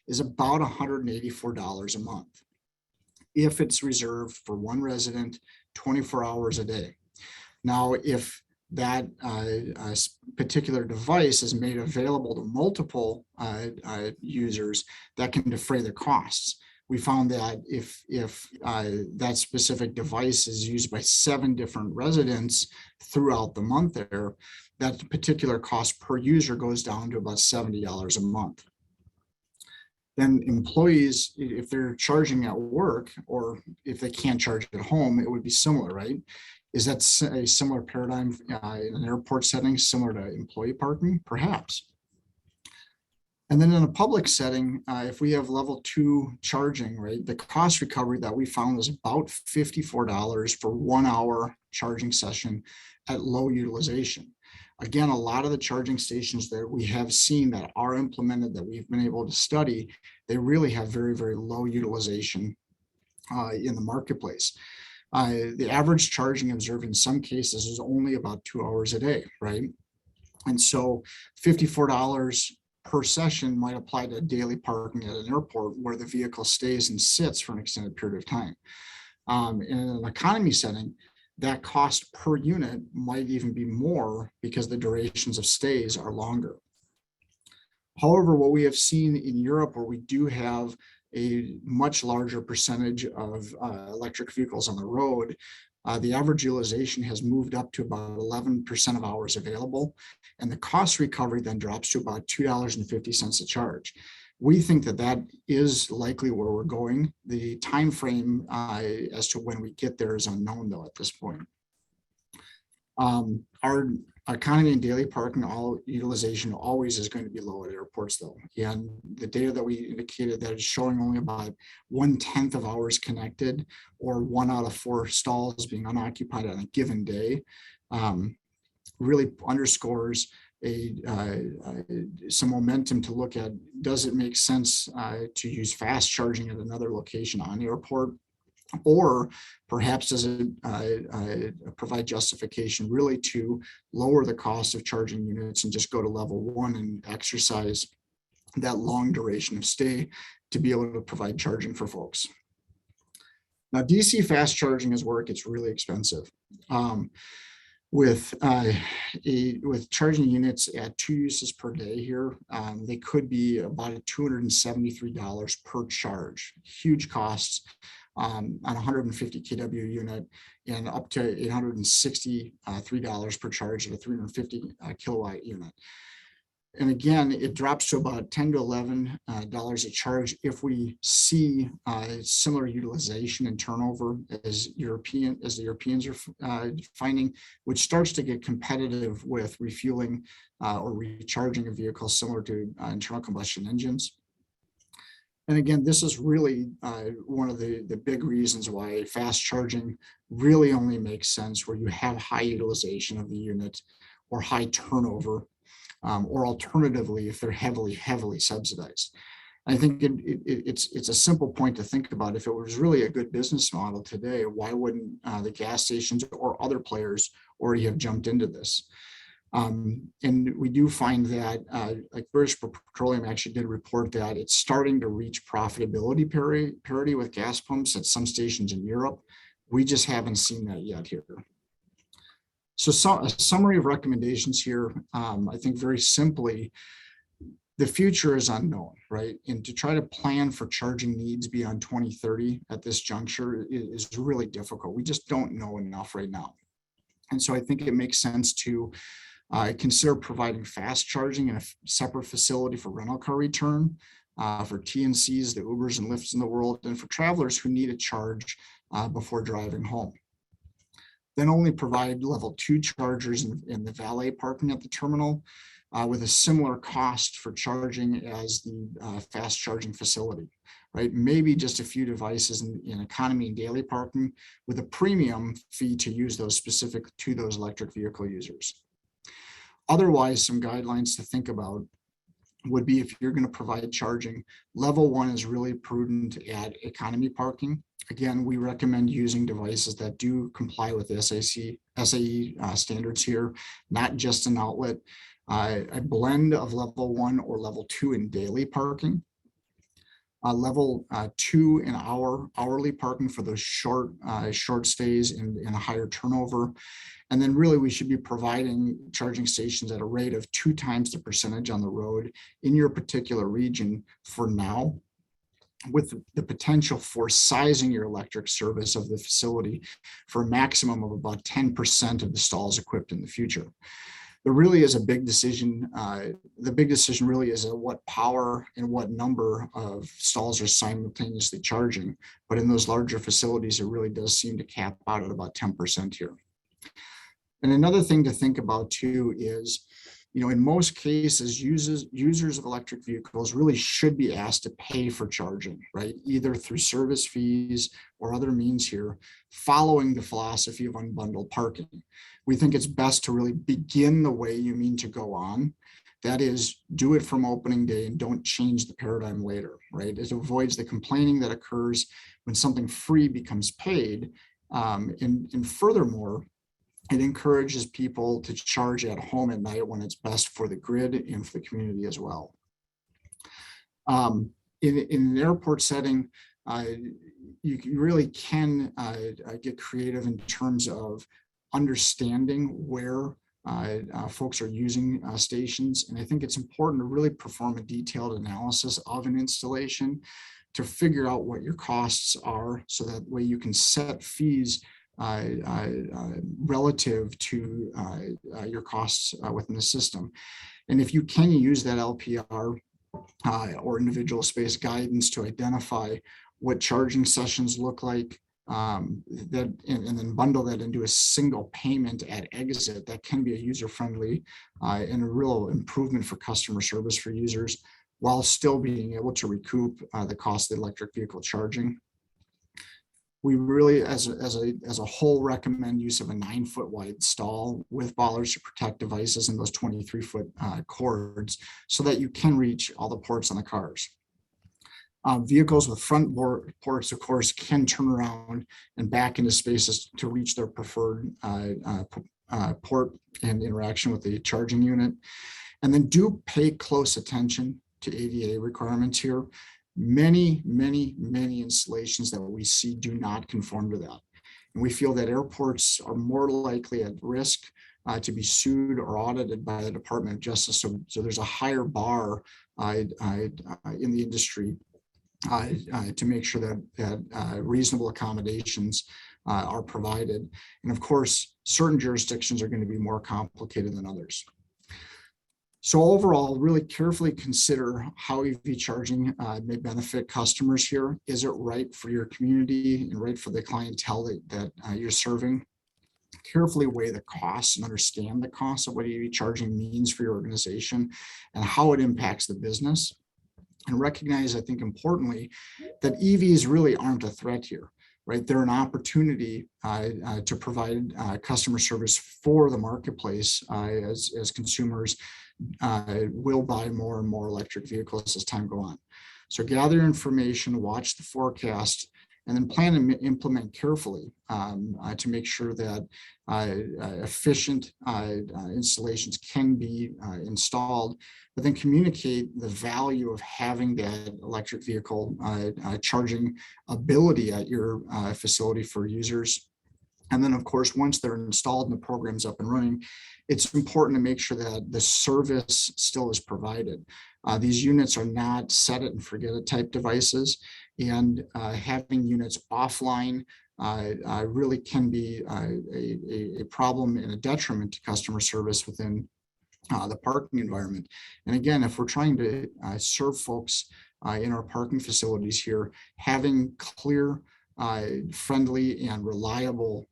Speaker 3: is about $184 a month if it's reserved for one resident 24 hours a day. Now, if that particular device is made available to multiple users that can defray the costs. We found that if that specific device is used by 7 different residents throughout the month there, that particular cost per user goes down to about $70 a month. Then employees, if they're charging at work or if they can't charge at home, it would be similar, right? Is that a similar paradigm in an airport setting, similar to employee parking? Perhaps. And then in a public setting, if we have level 2 charging, right, the cost recovery that we found was about $54 for 1 hour charging session at low utilization. Again, a lot of the charging stations that we have seen that are implemented that we've been able to study, they really have very, very low utilization in the marketplace. The average charging observed in some cases is only about 2 hours a day, right? And so $54 per session might apply to daily parking at an airport where the vehicle stays and sits for an extended period of time. In an economy setting, that cost per unit might even be more because the durations of stays are longer. However, what we have seen in Europe, where we do have a much larger percentage of electric vehicles on the road, the average utilization has moved up to about 11% of hours available, and the cost recovery then drops to about $2.50 a charge. We think that that is likely where we're going. The time frame as to when we get there is unknown, though, at this point. Our economy and daily parking utilization always is going to be low at airports, though. And the data that we indicated that is showing only about 1/10 of hours connected, or 1 out of 4 stalls being unoccupied on a given day, really underscores some momentum to look at. Does it make sense to use fast charging at another location on the airport? Or perhaps does it provide justification really to lower the cost of charging units and just go to level 1 and exercise that long duration of stay to be able to provide charging for folks? Now, DC fast charging is where it gets really expensive. With charging units at 2 uses per day here, they could be about $273 per charge. Huge costs on a 150 kW unit, and up to $863 per charge of a 350 kilowatt unit. And again, it drops to about $10 to $11 a charge if we see similar utilization and turnover as the Europeans are finding, which starts to get competitive with refueling or recharging a vehicle similar to internal combustion engines. And again, this is really one of the big reasons why fast charging really only makes sense where you have high utilization of the unit or high turnover, or alternatively, if they're heavily subsidized. I think it's a simple point to think about. If it was really a good business model today, why wouldn't the gas stations or other players already have jumped into this? And we do find that like British Petroleum actually did report that it's starting to reach profitability parity with gas pumps at some stations in Europe. We just haven't seen that yet here. So a summary of recommendations here, I think very simply, the future is unknown, right? And to try to plan for charging needs beyond 2030 at this juncture is really difficult. We just don't know enough right now. And so I think it makes sense to consider providing fast charging in a separate facility for rental car return, for TNCs, the Ubers and Lyfts in the world, and for travelers who need a charge before driving home. Then only provide level 2 chargers in the valet parking at the terminal with a similar cost for charging as the fast charging facility, right? Maybe just a few devices in economy and daily parking with a premium fee to use those specific to those electric vehicle users. Otherwise, some guidelines to think about would be, if you're going to provide charging, level 1 is really prudent at economy parking. Again, we recommend using devices that do comply with the SAE standards here, not just an outlet. A blend of level 1 or level 2 in daily parking. level 2 and hourly parking for those short stays and a higher turnover. And then really we should be providing charging stations at a rate of 2 times the percentage on the road in your particular region for now, with the potential for sizing your electric service of the facility for a maximum of about 10% of the stalls equipped in the future. There really is a big decision. The big decision really is what power and what number of stalls are simultaneously charging. But in those larger facilities, it really does seem to cap out at about 10% here. And another thing to think about too is, in most cases, users of electric vehicles really should be asked to pay for charging, right? Either through service fees or other means here, following the philosophy of unbundled parking. We think it's best to really begin the way you mean to go on. That is, do it from opening day and don't change the paradigm later, right? It avoids the complaining that occurs when something free becomes paid. And furthermore, it encourages people to charge at home at night when it's best for the grid and for the community as well. In an airport setting, you really can get creative in terms of understanding where folks are using stations. And I think it's important to really perform a detailed analysis of an installation to figure out what your costs are, so that way you can set fees relative to your costs within the system. And if you can use that LPR or individual space guidance to identify what charging sessions look like, and then bundle that into a single payment at exit, that can be a user-friendly and a real improvement for customer service for users, while still being able to recoup the cost of the electric vehicle charging. We really, as a whole, recommend use of a 9-foot wide stall with bollards to protect devices and those 23-foot cords, so that you can reach all the ports on the cars. Vehicles with front ports, of course, can turn around and back into spaces to reach their preferred port and interaction with the charging unit. And then do pay close attention to ADA requirements here. Many installations that we see do not conform to that. And we feel that airports are more likely at risk to be sued or audited by the Department of Justice. So there's a higher bar in the industry to make sure that reasonable accommodations are provided. And of course, certain jurisdictions are going to be more complicated than others. So overall, really carefully consider how EV charging may benefit customers here. Is it right for your community and right for the clientele that you're serving? Carefully weigh the costs and understand the costs of what EV charging means for your organization and how it impacts the business. And recognize, I think importantly, that EVs really aren't a threat here, right? They're an opportunity to provide customer service for the marketplace as consumers will buy more and more electric vehicles as time goes on. So gather information, watch the forecast, and then plan and implement carefully to make sure that efficient installations can be installed, but then communicate the value of having that electric vehicle charging ability at your facility for users. And then, of course, once they're installed and the program's up and running, it's important to make sure that the service still is provided. These units are not set it and forget it type devices, and having units offline really can be a problem and a detriment to customer service within the parking environment. And again, if we're trying to serve folks in our parking facilities here, having clear, friendly and reliable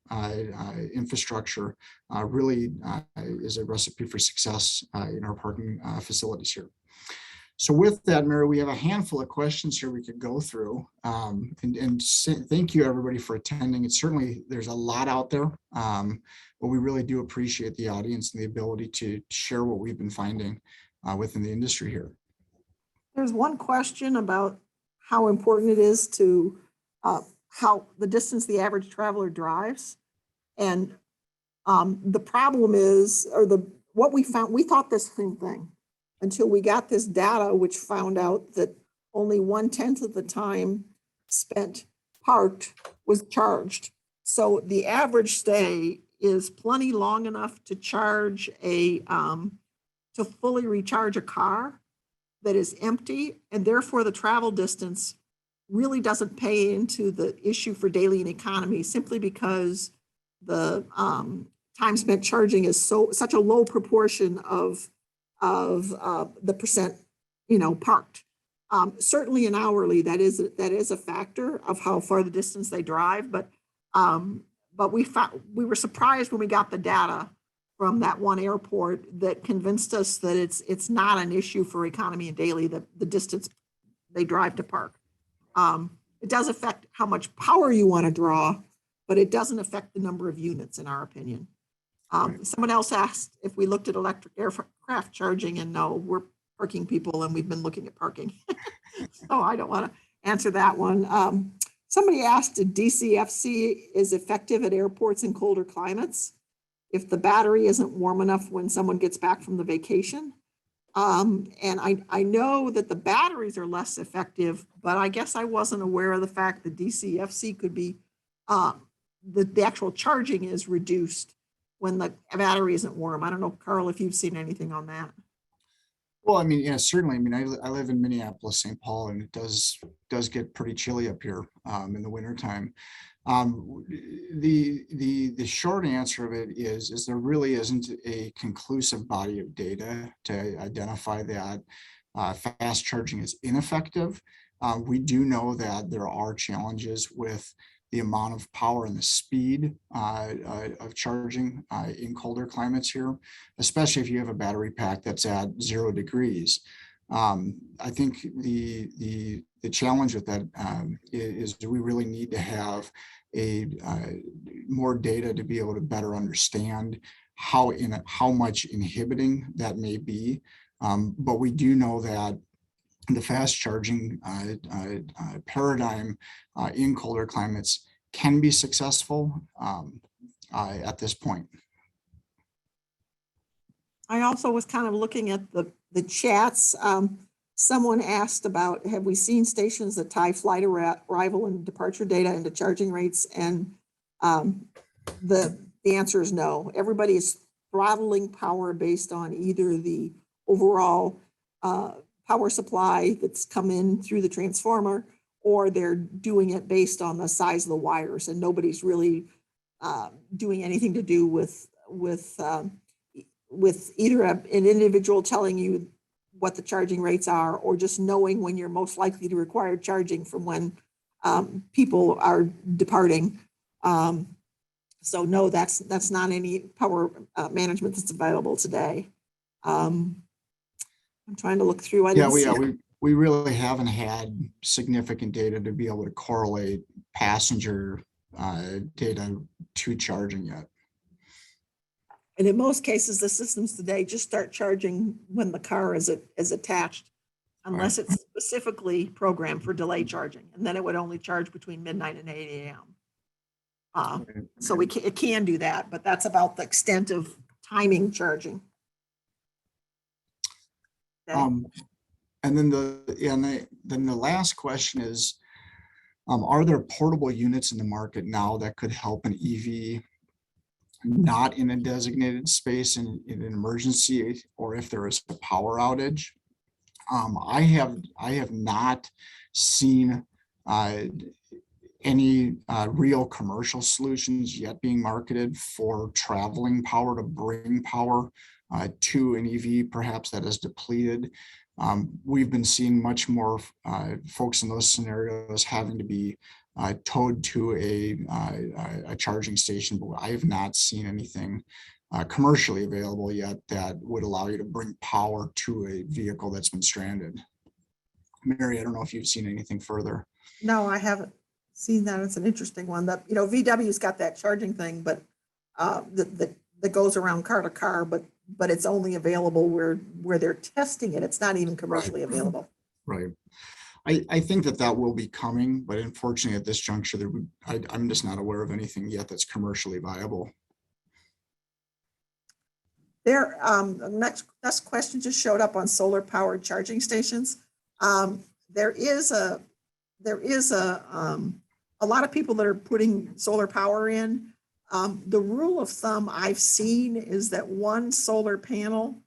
Speaker 3: infrastructure really is a recipe for success in our parking facilities here. So with that, Mary, we have a handful of questions here we could go through, and thank you everybody for attending. It's certainly, there's a lot out there, but we really do appreciate the audience and the ability to share what we've been finding within the industry here.
Speaker 2: There's one question about how important it is to how the distance the average traveler drives. And the problem is, or what we found, we thought this same thing until we got this data, which found out that only 1/10 of the time spent parked was charged. So the average stay is plenty long enough to charge to fully recharge a car that is empty, and therefore the travel distance really doesn't pay into the issue for daily and economy, simply because the time spent charging is such a low proportion of the percent, parked. Certainly in hourly, that is a factor of how far the distance they drive, but we were surprised when we got the data from that one airport that convinced us that it's not an issue for economy and daily, the distance they drive to park. It does affect how much power you want to draw, but it doesn't affect the number of units, in our opinion. Someone else asked if we looked at electric aircraft charging, and no, we're parking people and we've been looking at parking. So I don't want to answer that one. Somebody asked if DCFC is effective at airports in colder climates if the battery isn't warm enough when someone gets back from the vacation. And I know that the batteries are less effective, but I guess I wasn't aware of the fact that DCFC could be, the actual charging is reduced when the battery isn't warm. I don't know, Carl, if you've seen anything on that.
Speaker 3: Well, I mean, yeah, certainly. I mean, I live in Minneapolis, St. Paul, and it does get pretty chilly up here in the wintertime. The short answer of it is there really isn't a conclusive body of data to identify that fast charging is ineffective. We do know that there are challenges with the amount of power and the speed of charging in colder climates here, especially if you have a battery pack that's at 0 degrees. I think the challenge with that is we really need to have more data to be able to better understand how much inhibiting that may be. But we do know that the fast charging paradigm in colder climates can be successful at this point.
Speaker 2: I also was kind of looking at the chats. Someone asked about, have we seen stations that tie flight arrival and departure data into charging rates? And the answer is no. Everybody is throttling power based on either the overall power supply that's come in through the transformer, or they're doing it based on the size of the wires, and nobody's really doing anything to do with either an individual telling you what the charging rates are, or just knowing when you're most likely to require charging from when people are departing. So no, that's not any power management that's available today. I'm trying to look through.
Speaker 3: We really haven't had significant data to be able to correlate passenger data to charging yet.
Speaker 2: And in most cases, the systems today just start charging when the car is attached, unless it's specifically programmed for delay charging. And then it would only charge between midnight and 8 a.m. So it can do that, but that's about the extent of timing charging. Okay.
Speaker 3: And then the last question is, are there portable units in the market now that could help an EV not in a designated space in an emergency, or if there is a power outage? I have not seen any real commercial solutions yet being marketed for traveling power to bring power to an EV, perhaps that is depleted. We've been seeing much more folks in those scenarios having to be towed to a charging station, but I have not seen anything commercially available yet that would allow you to bring power to a vehicle that's been stranded. Mary, I don't know if you've seen anything further.
Speaker 2: No, I haven't seen that. It's an interesting one. That VW's got that charging thing, but that goes around car to car, but it's only available where they're testing it. It's not even commercially available.
Speaker 3: Right. I think that will be coming, but unfortunately at this juncture, I'm just not aware of anything yet that's commercially viable.
Speaker 2: The next question just showed up on solar powered charging stations. there is a lot of people that are putting solar power in. The rule of thumb I've seen is that one solar panel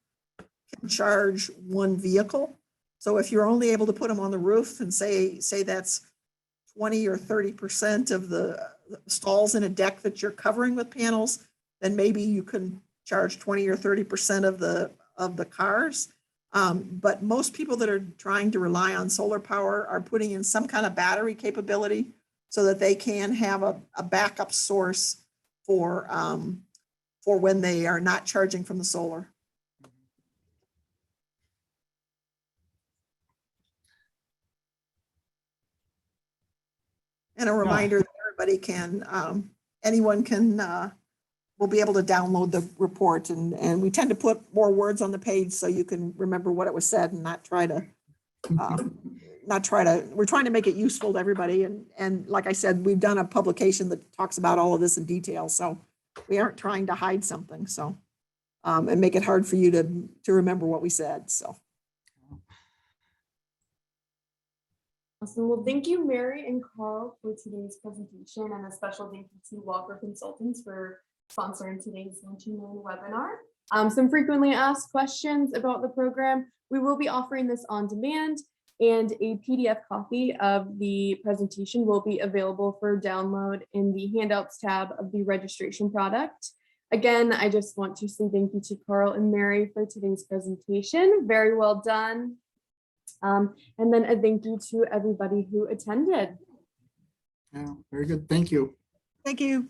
Speaker 2: can charge one vehicle. So if you're only able to put them on the roof and say that's 20 or 30% of the stalls in a deck that you're covering with panels, then maybe you can charge 20 or 30% of the cars. But most people that are trying to rely on solar power are putting in some kind of battery capability so that they can have a backup source for when they are not charging from the solar. And a reminder that everybody can, anyone can, will be able to download the report, and we tend to put more words on the page so you can remember what it was said and not try to, we're trying to make it useful to everybody. And like I said, we've done a publication that talks about all of this in detail. So we aren't trying to hide something. So, and make it hard for you to remember what we said. So.
Speaker 1: Awesome. Well, thank you, Mary and Carl, for today's presentation, and a special thank you to Walker Consultants for sponsoring today's Lunching Man webinar. Some frequently asked questions about the program. We will be offering this on demand, and a PDF copy of the presentation will be available for download in the handouts tab of the registration product. Again, I just want to say thank you to Carl and Mary for today's presentation. Very well done. And then a thank you to everybody who attended.
Speaker 3: Yeah, very good. Thank you.
Speaker 2: Thank you.